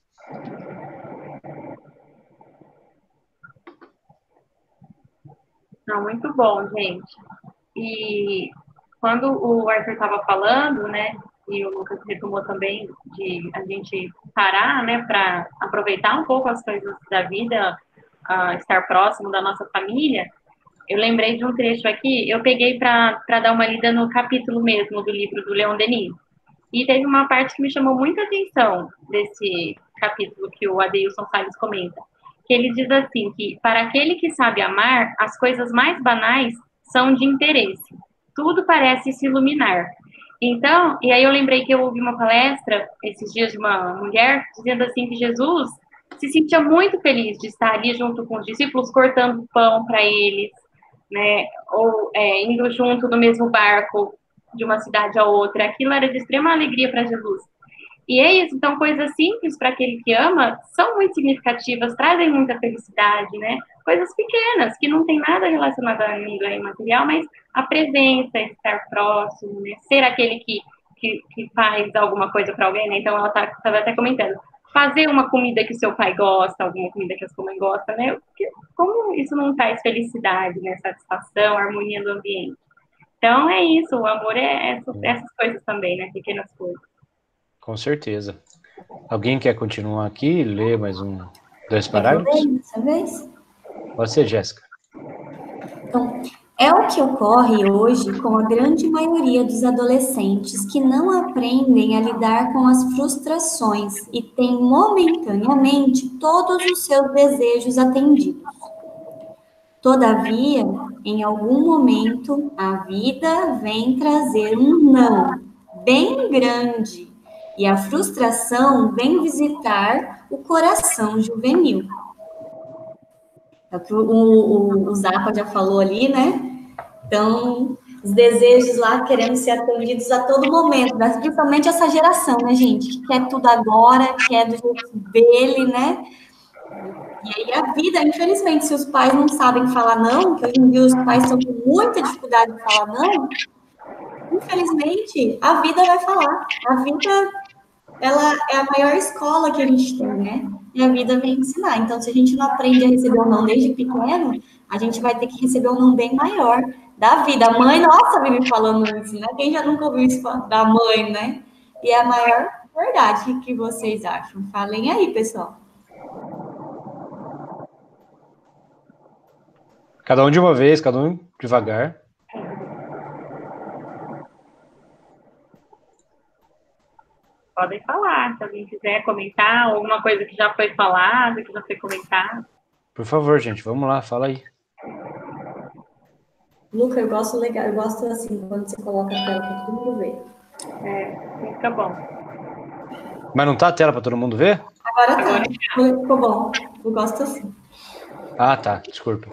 Não, muito bom, gente. E quando o Arthur estava falando, né, e o Lucas retomou também de a gente parar, né, para aproveitar um pouco as coisas da vida, estar próximo da nossa família, eu lembrei de um trecho aqui, eu peguei para dar uma lida no capítulo mesmo do livro do Leon Denis. E teve uma parte que me chamou muita atenção desse capítulo que o Adeilson Salles comenta, que ele diz assim, que para aquele que sabe amar, as coisas mais banais são de interesse. Tudo parece se iluminar. Então, e aí eu lembrei que eu ouvi uma palestra esses dias de uma mulher dizendo assim que Jesus se sentia muito feliz de estar ali junto com os discípulos, cortando pão para eles, né? Ou indo junto no mesmo barco de uma cidade a outra. Aquilo era de extrema alegria para Jesus. E é isso, então coisas simples para aquele que ama são muito significativas, trazem muita felicidade, né? Coisas pequenas, que não tem nada relacionado a um ganho material, mas a presença, estar próximo, né? Ser aquele que faz alguma coisa para alguém, né? Então ela estava até comentando, fazer uma comida que o seu pai gosta, alguma comida que a sua mãe gosta, né? Como isso não traz felicidade, né? Satisfação, harmonia do ambiente. Então é isso, o amor é essas coisas também, né? Pequenas coisas. Com certeza. Alguém quer continuar aqui, ler mais dois parágrafos? Dessa vez? Pode ser, Jéssica. Então, é o que ocorre hoje com a grande maioria dos adolescentes que não aprendem a lidar com as frustrações e têm momentaneamente todos os seus desejos atendidos. Todavia, em algum momento, a vida vem trazer um não bem grande e a frustração vem visitar o coração juvenil. É o que o Zapa já falou ali, né? Então, os desejos lá querendo ser atendidos a todo momento, mas principalmente essa geração, né, gente? Que quer tudo agora, quer do jeito dele, né? E aí a vida, infelizmente, se os pais não sabem falar não, que hoje em dia os pais estão com muita dificuldade de falar não, infelizmente, a vida vai falar. A vida, ela é a maior escola que a gente tem, né? E a vida vem ensinar. Então, se a gente não aprende a receber um não desde pequeno, a gente vai ter que receber um não bem maior da vida. A mãe, nossa, vive falando isso, né? Quem já nunca ouviu isso da mãe, né? E é a maior verdade. O que vocês acham? Falem aí, pessoal. Cada um de uma vez, cada um devagar. Podem falar, se alguém quiser comentar, alguma coisa que já foi falada, que já foi comentada. Por favor, gente, vamos lá, fala aí. Luca, eu gosto legal, eu gosto assim, quando você coloca a tela para todo mundo ver. Fica bom. Mas não tá a tela para todo mundo ver? Agora tá. Ficou bom. Eu gosto assim. Ah, tá, desculpa.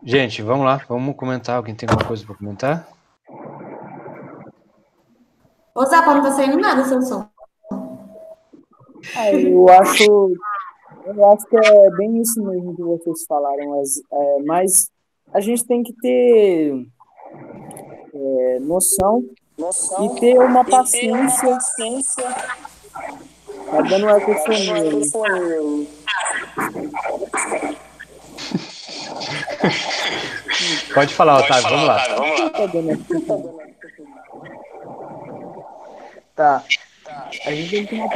Gente, vamos lá, vamos comentar. Alguém tem alguma coisa para comentar? Ô, Zapa, não tá saindo nada seu som. Eu acho que é bem isso mesmo que vocês falaram, mas a gente tem que ter noção e ter uma paciência. Tá dando ecofonia. Pode falar, Otávio, vamos lá. Tá. A gente tem que ter uma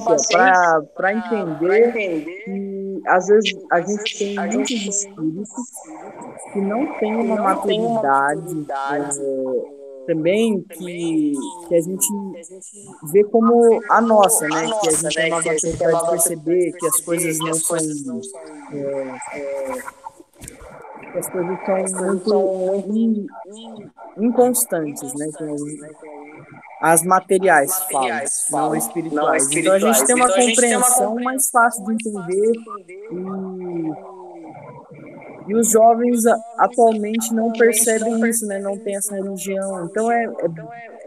paciência para entender que às vezes a gente tem muitos espíritos que não têm uma maturidade também que a gente vê como a nossa, né? Que a gente tem uma maturidade de perceber que as coisas não são que as coisas são muito inconstantes, né? As materiais falam, não espirituais. Então a gente tem uma compreensão mais fácil de entender e os jovens atualmente não percebem isso, né? Não tem essa religião. Então é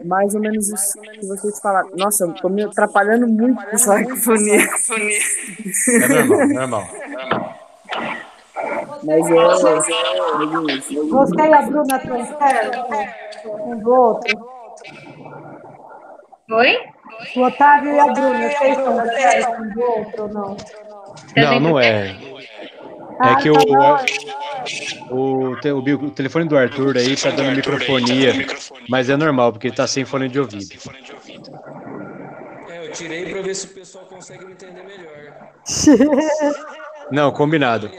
mais ou menos isso que vocês falaram. Nossa, eu tô me atrapalhando muito com essa ecofonia. É normal. Mas Você e a Bruna transferem um do outro? Oi? O Otávio e a Bruna, vocês transferem um do outro ou não? Não é. É que o telefone do Arthur aí tá dando microfonia, mas é normal, porque ele tá sem fone de ouvido. Eu tirei para ver se o pessoal consegue me entender melhor. Não, combinado.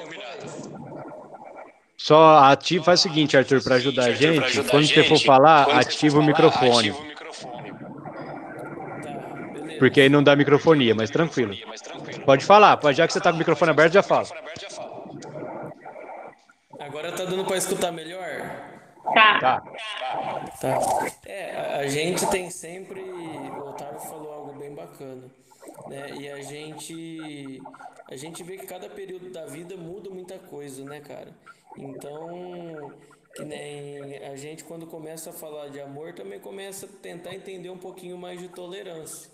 Só ativa, faz o seguinte, Arthur, para ajudar a gente, quando você for falar, ativa o microfone. Porque aí não dá microfonia, mas tranquilo. Pode falar, já que você tá com o microfone aberto, já fala. Agora tá dando para escutar melhor? Tá. A gente tem sempre... O Otávio falou algo bem bacana, né? E a gente vê que cada período da vida muda muita coisa, né, cara? Então, que nem a gente quando começa a falar de amor, também começa a tentar entender um pouquinho mais de tolerância.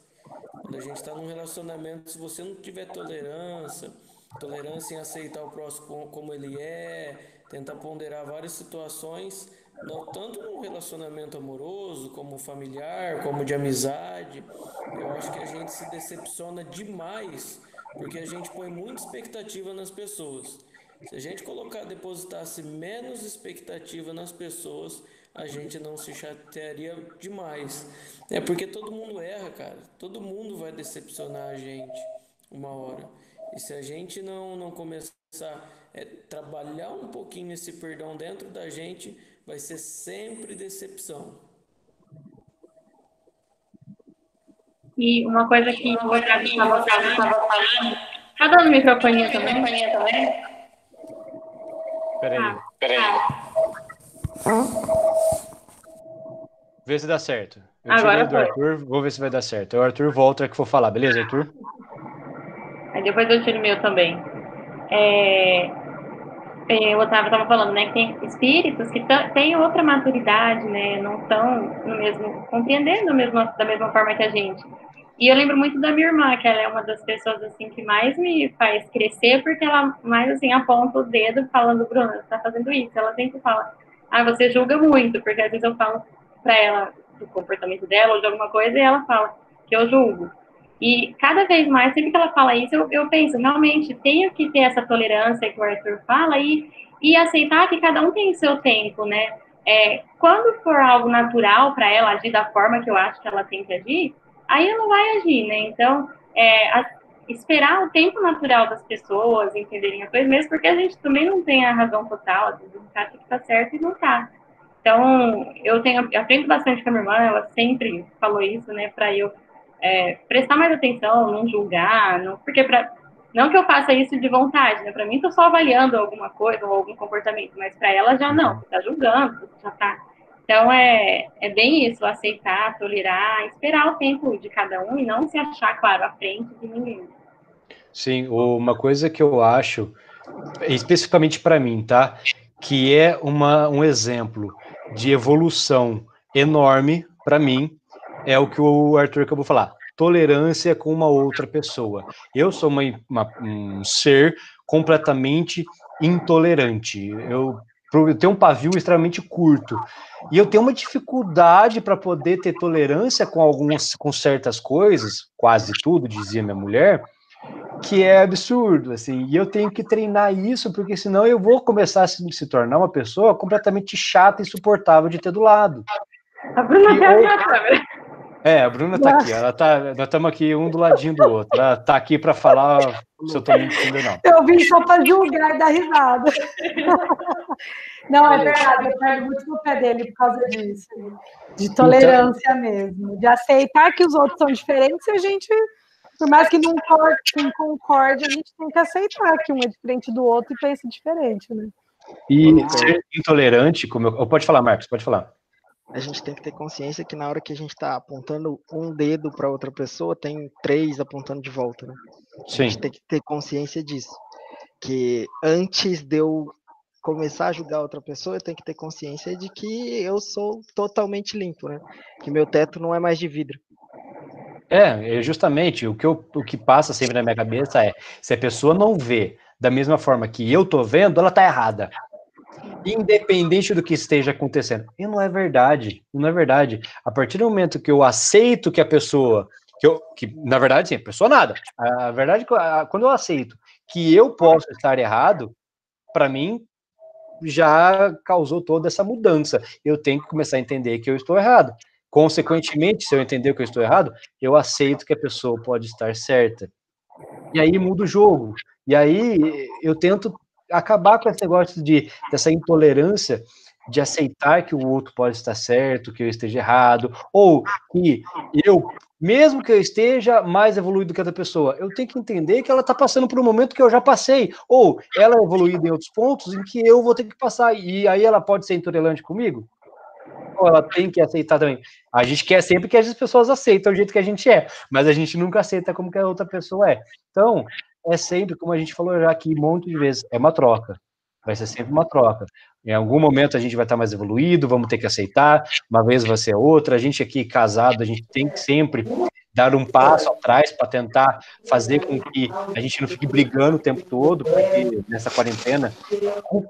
Quando a gente está num relacionamento, se você não tiver tolerância em aceitar o próximo como ele é, tentar ponderar várias situações, tanto no relacionamento amoroso, como familiar, como de amizade, eu acho que a gente se decepciona demais, porque a gente põe muita expectativa nas pessoas. Se a gente depositasse menos expectativa nas pessoas, a gente não se chatearia demais. É porque todo mundo erra, cara. Todo mundo vai decepcionar a gente uma hora. E se a gente não começar a trabalhar um pouquinho esse perdão dentro da gente, vai ser sempre decepção. E uma coisa que o Otávio estava falando... Tá dando microfonia também? Peraí. Vê se dá certo. Eu tirei do Arthur, vou ver se vai dar certo. O Arthur volta que for falar, beleza, Arthur? Aí depois eu tiro o meu também. O Otávio estava falando, né, que tem espíritos que têm outra maturidade, né, não estão compreendendo da mesma forma que a gente. E eu lembro muito da minha irmã, que ela é uma das pessoas, assim, que mais me faz crescer, porque ela mais, assim, aponta o dedo falando, Bruna, você tá fazendo isso. Ela sempre fala, você julga muito, porque às vezes eu falo pra ela do comportamento dela ou de alguma coisa, e ela fala que eu julgo. E cada vez mais, sempre que ela fala isso, eu penso, realmente, tenho que ter essa tolerância que o Arthur fala e aceitar que cada um tem o seu tempo, né? Quando for algo natural para ela agir da forma que eu acho que ela tem que agir, aí ela vai agir, né? Então, esperar o tempo natural das pessoas entenderem as coisas, mesmo porque a gente também não tem a razão total, às vezes a gente acha que tá certo e não tá. Então, eu aprendo bastante com a minha irmã, ela sempre falou isso, né, para eu prestar mais atenção, não julgar, porque não que eu faça isso de vontade, né? Para mim, estou só avaliando alguma coisa ou algum comportamento, mas para ela já não, você está julgando, você já está. Então, é bem isso, aceitar, tolerar, esperar o tempo de cada um e não se achar, claro, à frente de ninguém. Sim, uma coisa que eu acho, especificamente para mim, tá? Que é um exemplo de evolução enorme para mim, é o que o Arthur acabou de falar. Tolerância com uma outra pessoa. Eu sou um ser completamente intolerante. Eu tenho um pavio extremamente curto. E eu tenho uma dificuldade para poder ter tolerância com certas coisas, quase tudo, dizia minha mulher, que é absurdo, assim, e eu tenho que treinar isso, porque senão eu vou começar a se tornar uma pessoa completamente chata e insuportável de ter do lado. A Bruna tá na câmera. A Bruna tá aqui, nós estamos aqui um do ladinho do outro, ela tá aqui para falar se eu tô mentindo ou não. Eu vim só para julgar e dar risada. Não, é verdade, eu pego muito no pé dele por causa disso, de tolerância mesmo, de aceitar que os outros são diferentes e a gente... Por mais que não concorde, a gente tem que aceitar que um é diferente do outro e pensa diferente, né? E ser intolerante, pode falar, Marcos, pode falar. A gente tem que ter consciência que na hora que a gente está apontando um dedo para outra pessoa, tem 3 apontando de volta, né? Sim. A gente tem que ter consciência disso. Que antes de eu começar a julgar outra pessoa, eu tenho que ter consciência de que eu sou totalmente limpo, né? Que meu teto não é mais de vidro. Justamente, o que passa sempre na minha cabeça é, se a pessoa não vê da mesma forma que eu tô vendo, ela tá errada. Independente do que esteja acontecendo. E não é verdade, não é verdade. A partir do momento que eu aceito que a pessoa, que na verdade, sim, a pessoa nada. A verdade é que quando eu aceito que eu posso estar errado, para mim, já causou toda essa mudança. Eu tenho que começar a entender que eu estou errado. Consequentemente, se eu entender que eu estou errado, eu aceito que a pessoa pode estar certa. E aí muda o jogo. E aí eu tento acabar com esse negócio dessa intolerância de aceitar que o outro pode estar certo, que eu esteja errado, ou que mesmo que eu esteja mais evoluído que outra pessoa, eu tenho que entender que ela está passando por um momento que eu já passei, ou ela é evoluída em outros pontos em que eu vou ter que passar, e aí ela pode ser intolerante comigo? Ou ela tem que aceitar também? A gente quer sempre que as pessoas aceitem o jeito que a gente é, mas a gente nunca aceita como que a outra pessoa é. Então, é sempre, como a gente falou já aqui um monte de vezes, é uma troca. Vai ser sempre uma troca. Em algum momento a gente vai estar mais evoluído, vamos ter que aceitar, uma vez vai ser outra. A gente aqui casado, a gente tem que sempre dar um passo atrás para tentar fazer com que a gente não fique brigando o tempo todo, porque nessa quarentena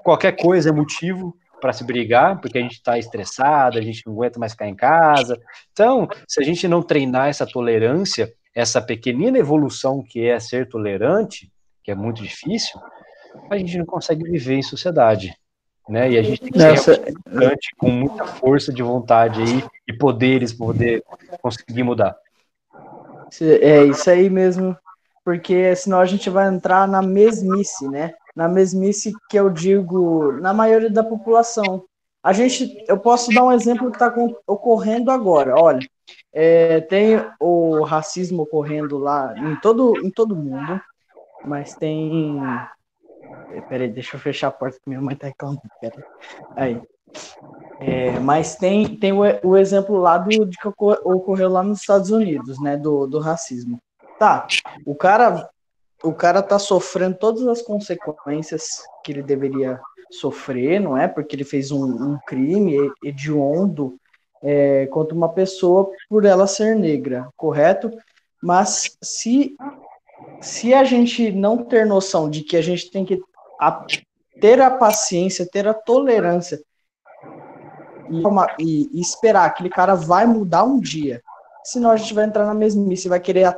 qualquer coisa é motivo para se brigar, porque a gente está estressado, a gente não aguenta mais ficar em casa. Então, se a gente não treinar essa tolerância, essa pequenina evolução que é ser tolerante, que é muito difícil, a gente não consegue viver em sociedade, né? E a gente tem que ser tolerante, com muita força de vontade aí e poderes para poder conseguir mudar. É isso aí mesmo, porque senão a gente vai entrar na mesmice, né? Na mesmice que eu digo na maioria da população. Eu posso dar um exemplo que está ocorrendo agora. Olha, tem o racismo ocorrendo lá em todo mundo, mas tem... Peraí, deixa eu fechar a porta que minha mãe tá reclamando. Aí. Mas tem o exemplo lá de que ocorreu lá nos Estados Unidos, né? Do racismo. Tá, o cara tá sofrendo todas as consequências que ele deveria sofrer, não é? Porque ele fez um crime hediondo contra uma pessoa por ela ser negra, correto? Mas se a gente não ter noção de que a gente tem que ter a paciência, ter a tolerância e esperar, aquele cara vai mudar um dia, senão a gente vai entrar na mesmice, vai querer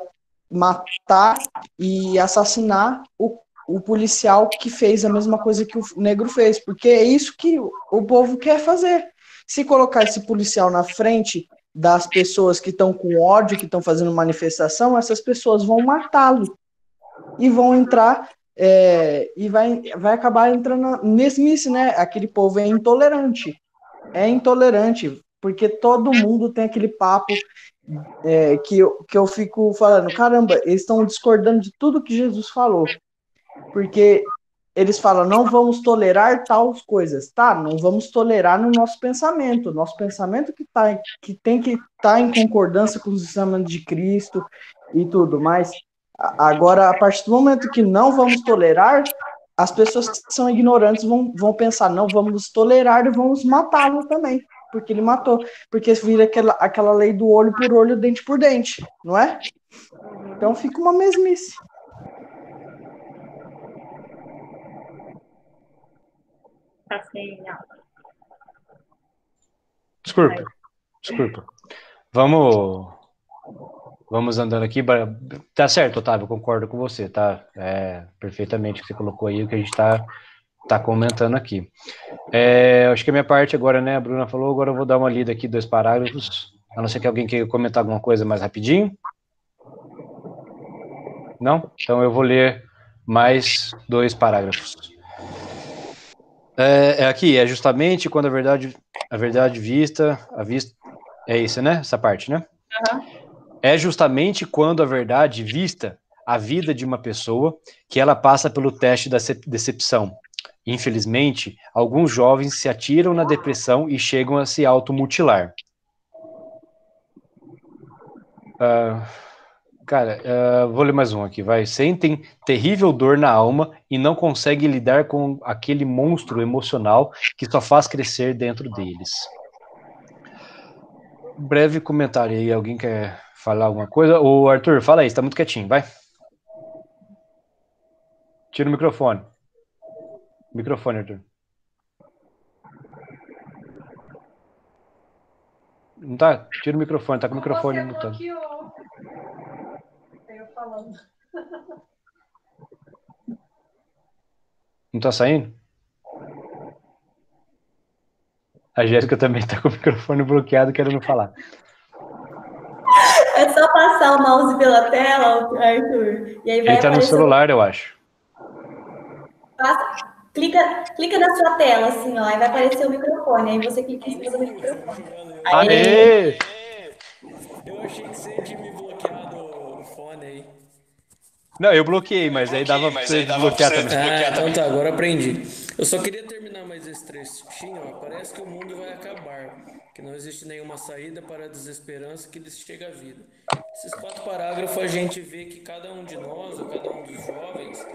matar e assassinar o policial que fez a mesma coisa que o negro fez, porque é isso que o povo quer fazer. Se colocar esse policial na frente das pessoas que estão com ódio, que estão fazendo manifestação, essas pessoas vão matá-lo e vão entrar e vai acabar entrando na mesmice, né? Aquele povo é intolerante, porque todo mundo tem aquele papo que eu fico falando, caramba, eles estão discordando de tudo que Jesus falou, porque eles falam, não vamos tolerar tais coisas, tá? Não vamos tolerar no nosso pensamento que tem que estar em concordância com os ensinamentos de Cristo e tudo, mas agora, a partir do momento que não vamos tolerar, as pessoas que são ignorantes vão pensar, não, vamos tolerar e vamos matá-lo também, porque ele matou, porque vira aquela lei do olho por olho, dente por dente, não é? Então fica uma mesmice. Tá sem aula. Desculpa. Vamos andando aqui. Tá certo, Otávio, concordo com você, tá? Perfeitamente o que você colocou aí, o que a gente tá comentando aqui. Acho que a minha parte agora, né, a Bruna falou, agora eu vou dar uma lida aqui, 2 parágrafos, a não ser que alguém queira comentar alguma coisa mais rapidinho. Não? Então eu vou ler mais 2 parágrafos. Aqui, justamente quando a verdade vista, é isso, né? Essa parte, né? Uhum. É justamente quando a verdade vista a vida de uma pessoa que ela passa pelo teste da decepção. Infelizmente, alguns jovens se atiram na depressão e chegam a se automutilar. Vou ler mais um aqui, vai. Sentem terrível dor na alma e não conseguem lidar com aquele monstro emocional que só faz crescer dentro deles. Breve comentário aí, alguém quer falar alguma coisa? Ô, Arthur, fala aí, você tá muito quietinho, vai. Tira o microfone. Microfone, Arthur. Não tá? Tira o microfone, tá com o microfone mutado. Eu falando. Não tá saindo? A Jéssica também tá com o microfone bloqueado, querendo falar. É só passar o mouse pela tela, Arthur. E aí vai Ele tá no celular, eu acho. Clica na sua tela, assim, ó, aí vai aparecer o microfone. Aí você clica em cima do microfone. Aê! Eu achei que você tinha me bloqueado o fone aí. Não, eu bloqueei, mas aí dava pra você desbloquear também. Então tá, agora aprendi. Eu só queria terminar mais esse trechinho, ó. Parece que o mundo vai acabar, que não existe nenhuma saída para a desesperança que lhes chega à vida. Esses 4 parágrafos a gente vê que cada um de nós, ou cada um dos jovens,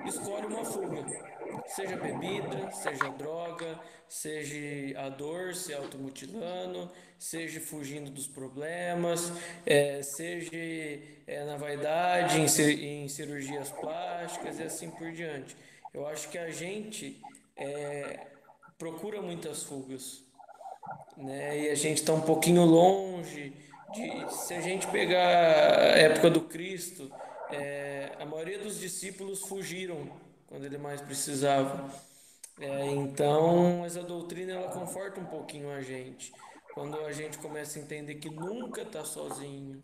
escolhe uma fuga. Seja bebida, seja droga, seja a dor, se automutilando, seja fugindo dos problemas, seja na vaidade, em cirurgias plásticas e assim por diante. Eu acho que a gente procura muitas fugas, né? E a gente está um pouquinho longe se a gente pegar a época do Cristo, a maioria dos discípulos fugiram quando ele mais precisava. Então, mas a doutrina ela conforta um pouquinho a gente. Quando a gente começa a entender que nunca está sozinho,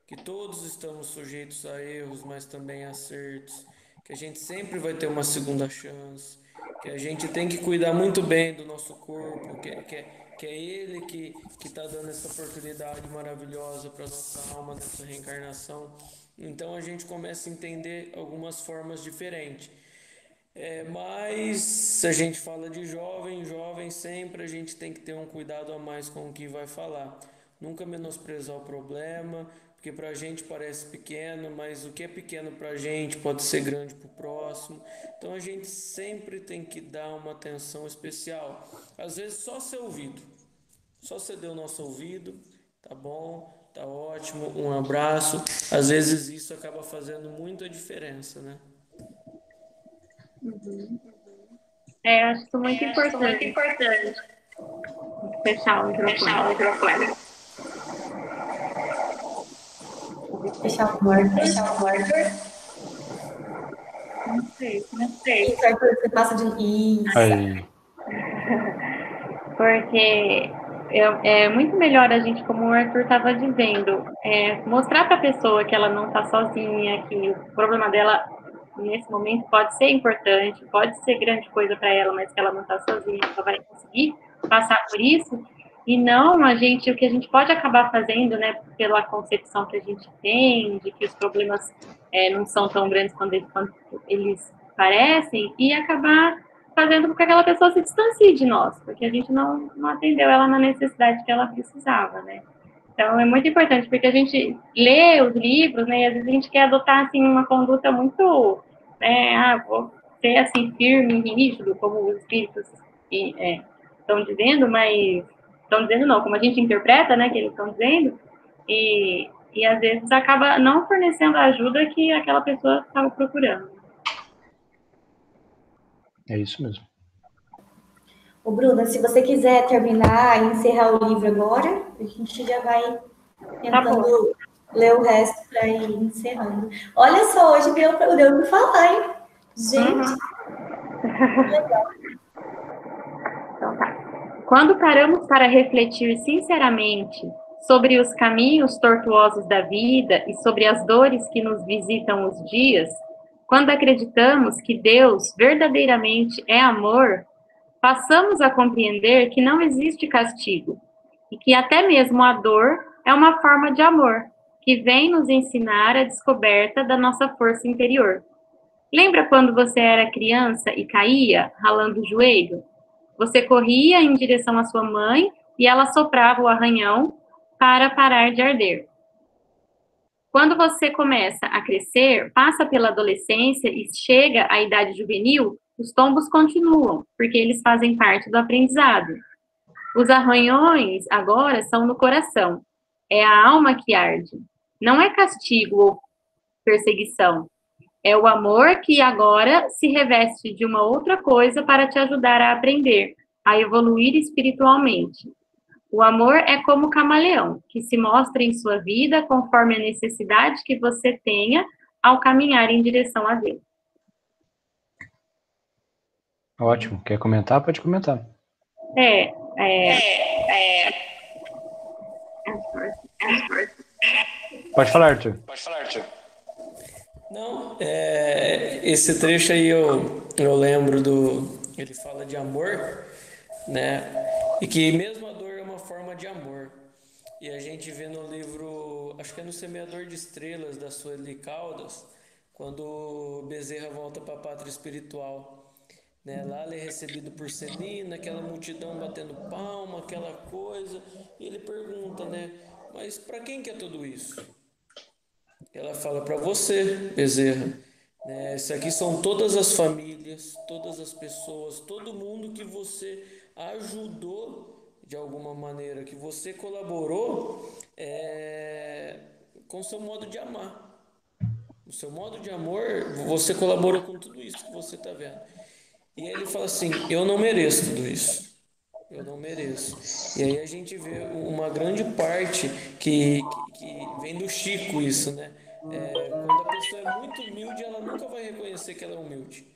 que todos estamos sujeitos a erros, mas também a acertos, que a gente sempre vai ter uma segunda chance, que a gente tem que cuidar muito bem do nosso corpo, que é ele que está dando essa oportunidade maravilhosa para nossa alma nessa reencarnação. Então a gente começa a entender algumas formas diferentes. Mas se a gente fala de jovem sempre a gente tem que ter um cuidado a mais com o que vai falar. Nunca menosprezar o problema, porque pra gente parece pequeno, mas o que é pequeno pra gente pode ser grande pro próximo. Então a gente sempre tem que dar uma atenção especial. Às vezes só ser ouvido, só ceder o nosso ouvido, tá bom, tá ótimo, um abraço. Às vezes isso acaba fazendo muita diferença, né? Uhum. Acho isso muito importante. Fechar o microfone. Fechar o Arthur. Não sei. Isso, Arthur, você passa de... Isso. Aí. Porque é muito melhor a gente, como o Arthur estava dizendo, mostrar para a pessoa que ela não está sozinha, que o problema dela nesse momento pode ser importante, pode ser grande coisa para ela, mas que ela não está sozinha, ela vai conseguir passar por isso, E não o que a gente pode acabar fazendo, né, pela concepção que a gente tem, de que os problemas não são tão grandes quando eles parecem, e acabar fazendo com que aquela pessoa se distancie de nós, porque a gente não atendeu ela na necessidade que ela precisava, né. Então, é muito importante, porque a gente lê os livros, né, e às vezes a gente quer adotar, assim, uma conduta muito, né, vou ser, assim, firme e rígido, como os espíritos estão dizendo, mas estão dizendo não, como a gente interpreta, né, que eles estão dizendo, e às vezes acaba não fornecendo a ajuda que aquela pessoa estava procurando. É isso mesmo. Ô, Bruna, se você quiser terminar e encerrar o livro agora, a gente já vai tentando ler o resto para ir encerrando. Olha só, hoje deu para falar, hein? Gente. Legal. Então, tá. Quando paramos para refletir sinceramente sobre os caminhos tortuosos da vida e sobre as dores que nos visitam os dias, quando acreditamos que Deus verdadeiramente é amor, passamos a compreender que não existe castigo e que até mesmo a dor é uma forma de amor que vem nos ensinar a descoberta da nossa força interior. Lembra quando você era criança e caía, ralando o joelho? Você corria em direção à sua mãe e ela soprava o arranhão para parar de arder. Quando você começa a crescer, passa pela adolescência e chega à idade juvenil, os tombos continuam, porque eles fazem parte do aprendizado. Os arranhões agora são no coração. É a alma que arde. Não é castigo ou perseguição. É o amor que agora se reveste de uma outra coisa para te ajudar a aprender, a evoluir espiritualmente. O amor é como o camaleão, que se mostra em sua vida conforme a necessidade que você tenha ao caminhar em direção a Deus. Ótimo. Quer comentar? Pode comentar. Pode falar, Arthur. Não, esse trecho aí eu lembro ele fala de amor, né? E que mesmo a dor é uma forma de amor. E a gente vê no livro, acho que é no Semeador de Estrelas, da Sueli Caldas, quando Bezerra volta para a pátria espiritual. Né? Lá ele é recebido por Celina, aquela multidão batendo palma, aquela coisa. E ele pergunta, né? Mas para quem que é tudo isso? Ela fala para você, Bezerra. Né? Isso aqui são todas as famílias, todas as pessoas, todo mundo que você ajudou de alguma maneira, que você colaborou com o seu modo de amar. O seu modo de amor, você colaborou com tudo isso que você está vendo. E aí ele fala assim, eu não mereço tudo isso. Eu não mereço. E aí a gente vê uma grande parte que vem do Chico isso, né? Quando a pessoa é muito humilde, ela nunca vai reconhecer que ela é humilde.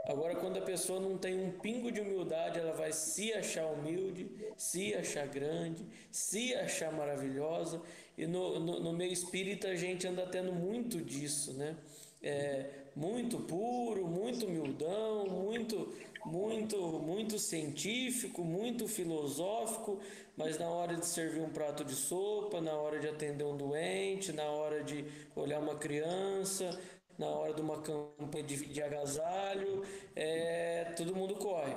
Agora, quando a pessoa não tem um pingo de humildade, ela vai se achar humilde, se achar grande, se achar maravilhosa. E no meio espírita a gente anda tendo muito disso, né? Muito puro, muito humildão, muito científico, muito filosófico, mas na hora de servir um prato de sopa, na hora de atender um doente, na hora de olhar uma criança, na hora de uma campanha de agasalho, todo mundo corre.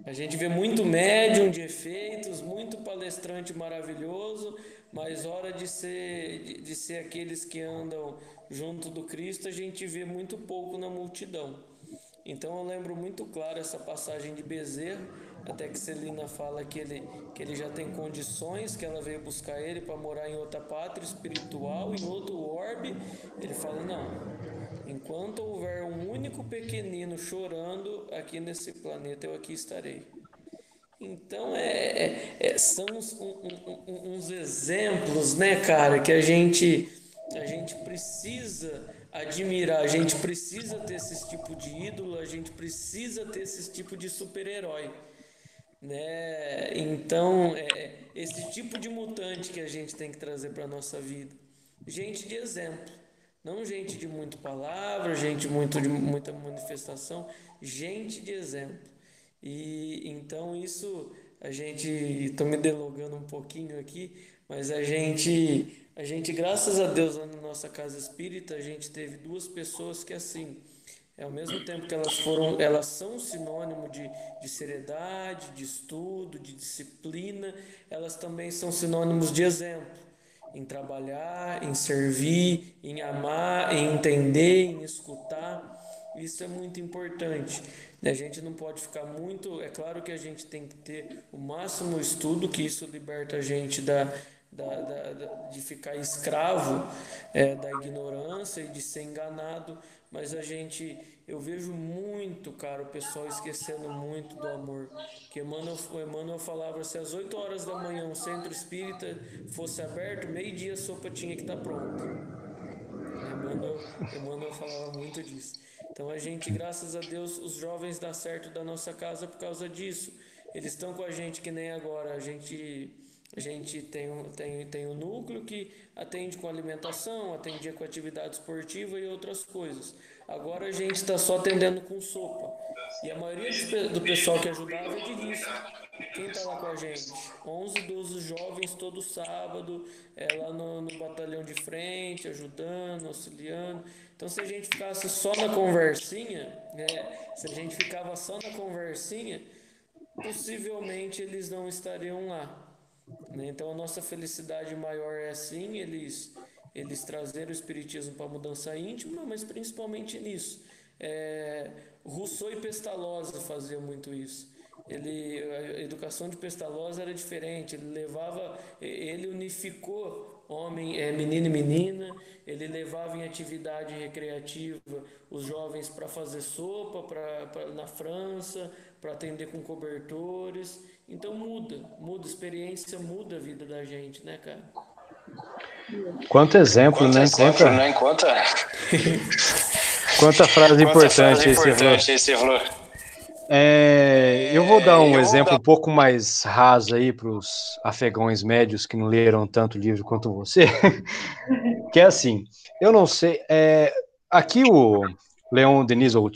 A gente vê muito médium de efeitos, muito palestrante maravilhoso, mas hora de ser aqueles que andam junto do Cristo, a gente vê muito pouco na multidão. Então eu lembro muito claro essa passagem de Bezerra, até que Celina fala que ele já tem condições, que ela veio buscar ele para morar em outra pátria espiritual, em outro orbe. Ele fala, não, enquanto houver um único pequenino chorando aqui nesse planeta, eu aqui estarei. Então são uns exemplos, né, cara, que a gente precisa admirar, a gente precisa ter esse tipo de ídolo, a gente precisa ter esse tipo de super-herói, né? Então, esse tipo de mutante que a gente tem que trazer para a nossa vida. Gente de exemplo, não gente de muita palavra, gente de muita manifestação, gente de exemplo. E então isso tô me delongando um pouquinho aqui, mas a gente, graças a Deus, lá na nossa casa espírita, a gente teve duas pessoas que assim, ao mesmo tempo que elas são sinônimo de seriedade, de estudo, de disciplina, elas também são sinônimos de exemplo em trabalhar, em servir, em amar, em entender, em escutar. Isso é muito importante. A gente não pode ficar muito. É claro que a gente tem que ter o máximo estudo, que isso liberta a gente de ficar escravo da ignorância e de ser enganado, mas eu vejo muito, cara, o pessoal esquecendo muito do amor. Que Emmanuel falava, se às 8 horas da manhã um centro espírita fosse aberto, meio-dia a sopa tinha que estar pronta. Emmanuel falava muito disso. Então a gente, graças a Deus, os jovens dão certo da nossa casa por causa disso. Eles estão com a gente que nem agora. A gente tem um núcleo que atende com alimentação, atendia com atividade esportiva e outras coisas. Agora a gente está só atendendo com sopa. E a maioria do pessoal que ajudava é de risco. Quem está lá com a gente? 11, 12 jovens todo sábado, lá no batalhão de frente, ajudando, auxiliando. Então, se a gente ficasse só na conversinha, se a gente ficava só na conversinha, possivelmente eles não estariam lá. Né? Então, a nossa felicidade maior é assim, eles trazerem o espiritismo para a mudança íntima, mas principalmente nisso. Rousseau e Pestalozzi faziam muito isso. A educação de Pestalozzi era diferente, ele unificou menino e menina, ele levava em atividade recreativa os jovens para fazer sopa na França, para atender com cobertores. Então muda, experiência muda a vida da gente, né, cara? Quanto exemplo, né? Quanta frase importante aí você falou. Eu vou dar um exemplo um pouco mais raso aí para os afegãos médios que não leram tanto livro quanto você, que é assim, eu não sei, aqui o Leon Denis, o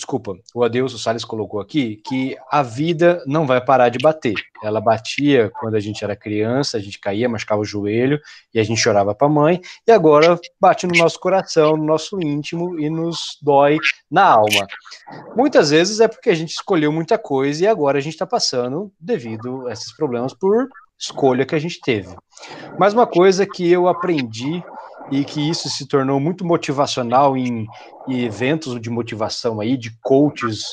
Adilson Salles colocou aqui que a vida não vai parar de bater. Ela batia quando a gente era criança, a gente caía, machucava o joelho e a gente chorava para a mãe, e agora bate no nosso coração, no nosso íntimo e nos dói na alma. Muitas vezes é porque a gente escolheu muita coisa e agora a gente está passando devido a esses problemas por escolha que a gente teve. Mas uma coisa que eu aprendi e que isso se tornou muito motivacional em eventos de motivação aí, de coaches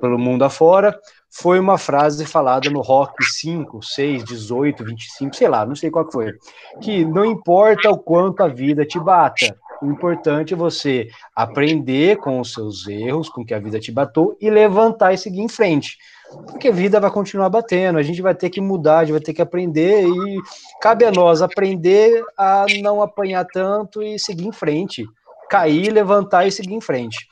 pelo mundo afora, foi uma frase falada no Rock 5, 6, 18, 25, sei lá, não sei qual que foi, que não importa o quanto a vida te bata, o importante é você aprender com os seus erros, com que a vida te batou, e levantar e seguir em frente. Porque a vida vai continuar batendo, a gente vai ter que mudar, a gente vai ter que aprender, e cabe a nós aprender a não apanhar tanto e seguir em frente. Cair, levantar e seguir em frente.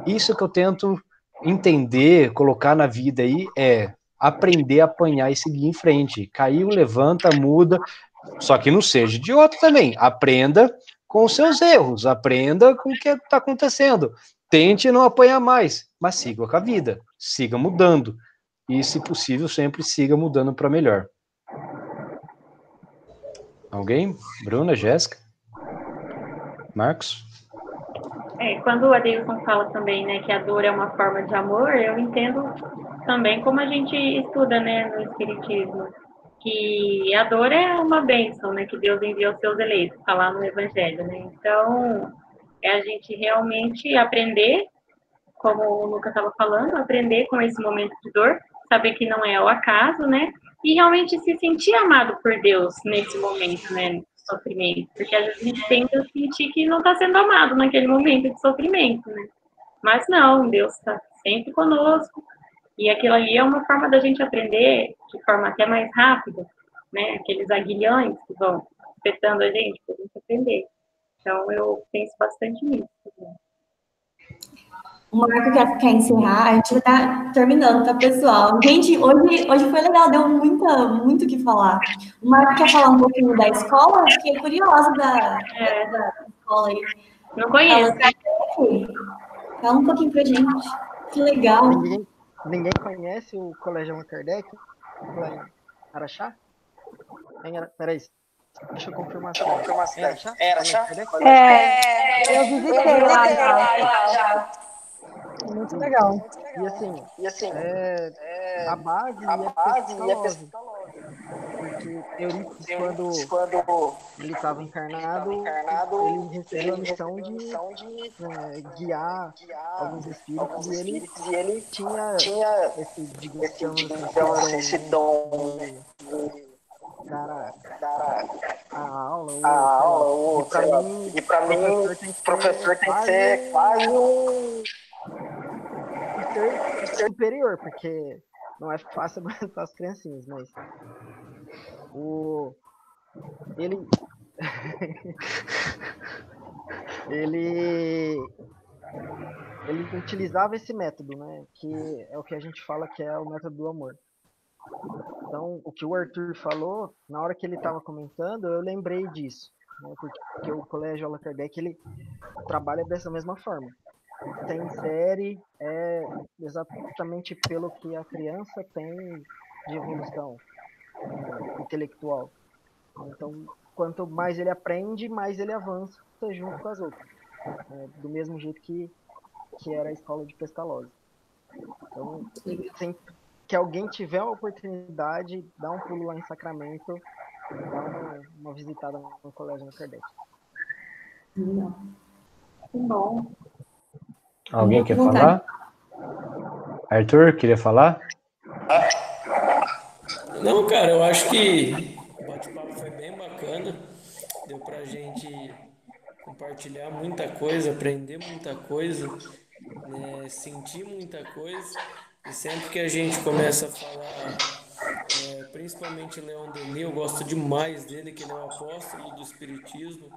Isso que eu tento entender, colocar na vida aí, é aprender a apanhar e seguir em frente. Caiu, levanta, muda, só que não seja idiota também. Aprenda com os seus erros, aprenda com o que está acontecendo. Tente não apanhar mais, mas siga com a vida, siga mudando. E, se possível, sempre siga mudando para melhor. Alguém? Bruna, Jéssica? Marcos? Quando o Adeilson fala também, né, que a dor é uma forma de amor, eu entendo também como a gente estuda, né, no Espiritismo, que a dor é uma bênção, né, que Deus envia aos seus eleitos, está lá no Evangelho, né, então é a gente realmente aprender, como o Lucas estava falando, aprender com esse momento de dor, saber que não é ao acaso, né, e realmente se sentir amado por Deus nesse momento, né, de sofrimento, porque às vezes a gente tenta sentir que não está sendo amado naquele momento de sofrimento, né, mas não, Deus está sempre conosco, e aquilo ali é uma forma da gente aprender de forma até mais rápida, né? Aqueles aguilhões que vão espetando a gente para a gente aprender. Então, eu penso bastante nisso. O Marco quer encerrar, a gente já está terminando, tá, pessoal? Gente, hoje foi legal, deu muito o que falar. O Marco quer falar um pouquinho da escola? Fiquei curiosa da escola aí. Não conheço. Fala um pouquinho pra gente. Que legal. Ninguém conhece o Colégio Allan Kardec? Araxá? Peraí, deixa eu confirmar. É Araxá? Eu visitei lá já. Muito legal. E assim, a base é pestalose. Porque Eurípides, quando ele estava encarnado, ele recebeu a missão de guiar alguns espíritos e ele tinha esse, digamos assim, esse dom de dar a aula, ou e para mim, o professor tem que ser quase um ser superior, porque não é fácil para as criancinhas, mas ele ele utilizava esse método, né, que é o que a gente fala que é o método do amor. Então, o que o Arthur falou, na hora que ele estava comentando, eu lembrei disso, né, porque o Colégio Allan Kardec, ele trabalha dessa mesma forma. Tem série, exatamente pelo que a criança tem de evolução intelectual. Então, quanto mais ele aprende, mais ele avança junto com as outras. Do mesmo jeito que era a escola de Pestalozzi. Então, sempre que alguém tiver a oportunidade, dá um pulo lá em Sacramento, dá uma visitada no Colégio Allan Kardec. Bom. Alguém quer falar? Arthur, queria falar? Não, cara, eu acho que o bate-papo foi bem bacana. Deu pra gente compartilhar muita coisa, aprender muita coisa, né, sentir muita coisa. E sempre que a gente começa a falar, principalmente Leon Denis, eu gosto demais dele, que ele é o apóstolo do Espiritismo.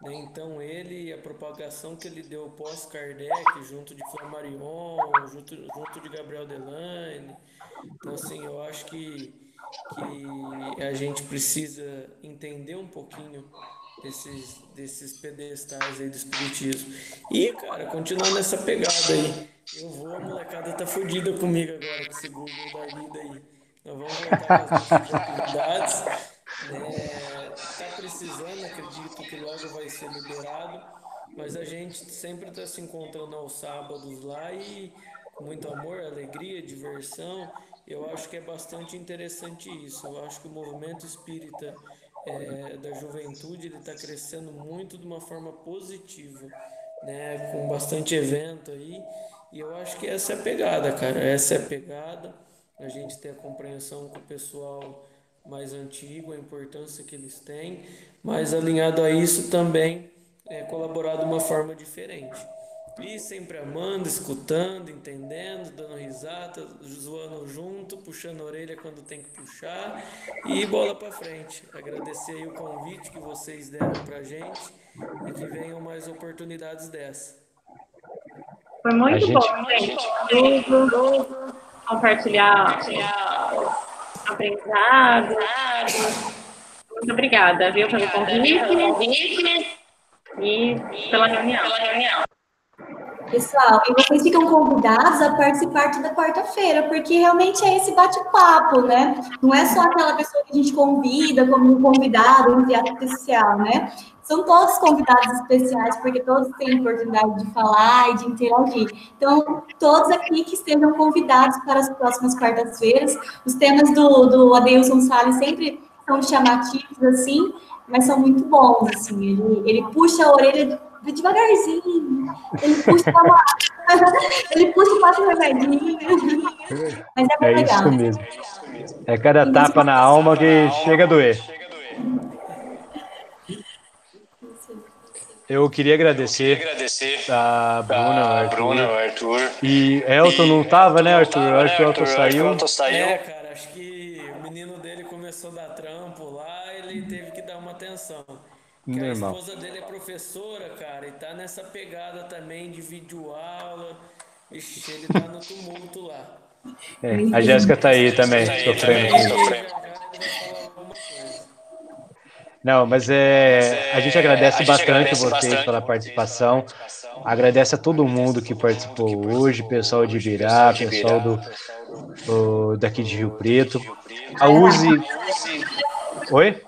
Né? Então ele e a propagação que ele deu pós-Kardec, junto de Flammarion, junto de Gabriel Delaine. Então, assim, eu acho que a gente precisa entender um pouquinho desses pedestais aí do espiritismo. E, cara, continuar nessa pegada aí. A molecada tá fodida comigo agora com esse Google da vida aí. Nós vamos voltar com as nossas atividades. Tá precisando, acredito que logo vai ser liberado. Mas a gente sempre está se encontrando aos sábados lá e com muito amor, alegria, diversão. Eu acho que é bastante interessante isso. Eu acho que o movimento espírita da juventude ele está crescendo muito de uma forma positiva, né? Com bastante evento aí. E eu acho que essa é a pegada, cara. Essa é a pegada. A gente ter a compreensão com o pessoal mais antigo, a importância que eles têm, mas alinhado a isso também colaborar de uma forma diferente. E sempre amando, escutando, entendendo, dando risada, zoando junto, puxando a orelha quando tem que puxar e bola para frente. Agradecer aí o convite que vocês deram pra gente e que venham mais oportunidades dessa. Foi muito bom, gente. Compartilhar aprendizado. Muito obrigada, viu, pelo convite e pela reunião. Pessoal, e vocês ficam convidados a participar toda quarta-feira, porque realmente é esse bate-papo, né? Não é só aquela pessoa que a gente convida como um convidado, um enviado especial, né? São todos convidados especiais, porque todos têm oportunidade de falar e de interagir. Então, todos aqui que estejam convidados para as próximas quartas-feiras. Os temas do Adeilson Salles sempre são chamativos, assim, mas são muito bons, assim. Ele puxa a orelha devagarzinho, ele puxa passa o remedinho, mas é muito legal. Isso mesmo. É cada tapa na alma que chega a doer. Eu queria agradecer a Bruna, o Arthur. E Elton não estava, né, Arthur? Eu acho que o Elton saiu. Cara, acho que o menino dele começou a dar trampo lá, ele teve que dar uma atenção. Porque a esposa dele é professora, cara, e tá nessa pegada também de videoaula. Ixi, ele tá no tumulto lá. A Jéssica tá aí também, sofrendo. Não, mas a gente agradece bastante vocês pela participação. Agradece a todo mundo que participou hoje, pessoal de Ibirá, pessoal daqui de Rio Preto. A Uzi... Oi?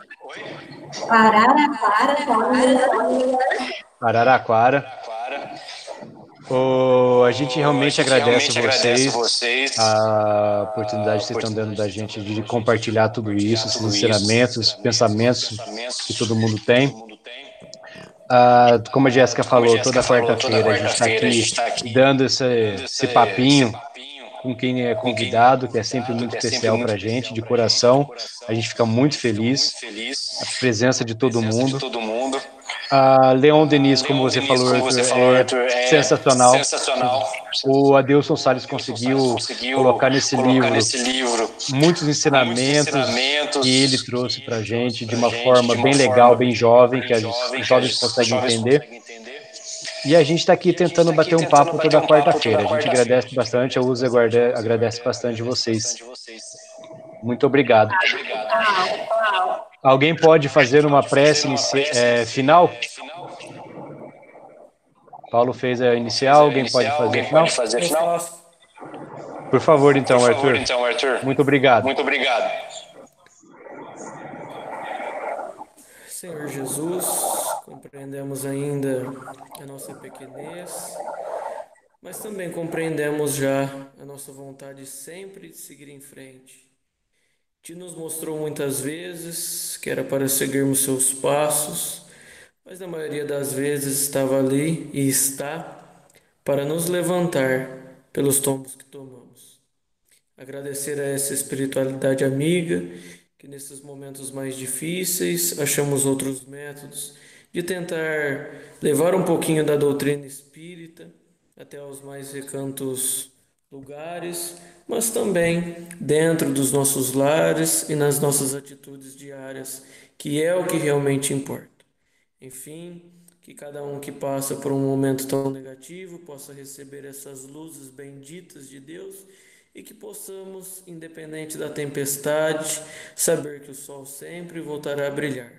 Araraquara. A gente realmente agradece vocês a oportunidade que vocês estão dando da gente de compartilhar tudo isso, esses ensinamentos, pensamentos que todo mundo tem. Como a Jéssica falou, toda quarta-feira a gente está aqui dando esse papinho com quem é convidado, que é sempre muito especial para a gente, de coração. A gente fica muito feliz, a presença de todo mundo. Leon Denis, como você falou, Arthur, é sensacional. O Adelson Salles conseguiu colocar nesse livro muitos ensinamentos que ele trouxe para a gente de uma forma bem legal, bem jovem, que os jovens conseguem entender. E a gente está aqui tentando bater um papo toda quarta-feira. A gente agradece bastante, a Uzi agradece bastante vocês. Muito obrigado. Alguém pode fazer uma prece final? Paulo fez a inicial, alguém pode fazer a final? Por favor, então, Arthur. Muito obrigado. Senhor Jesus, compreendemos ainda a nossa pequenez, mas também compreendemos já a nossa vontade sempre de seguir em frente. Te nos mostrou muitas vezes que era para seguirmos seus passos, mas na maioria das vezes estava ali e está para nos levantar pelos tombos que tomamos. Agradecer a essa espiritualidade amiga, que nesses momentos mais difíceis achamos outros métodos de tentar levar um pouquinho da doutrina espírita até aos mais recantos lugares, mas também dentro dos nossos lares e nas nossas atitudes diárias, que é o que realmente importa. Enfim, que cada um que passa por um momento tão negativo possa receber essas luzes benditas de Deus e que possamos, independente da tempestade, saber que o sol sempre voltará a brilhar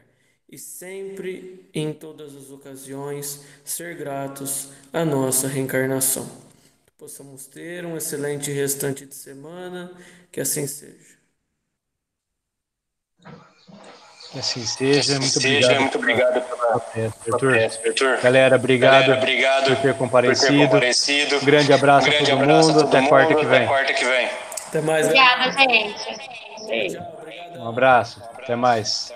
e sempre, em todas as ocasiões, ser gratos à nossa reencarnação. Que possamos ter um excelente restante de semana, que assim seja. Que assim seja. Muito obrigado pela presença, Arthur. Galera, obrigado por ter comparecido. Um grande abraço a todo mundo. Até quarta que vem. Até mais. Obrigada, gente. Um abraço. Até mais.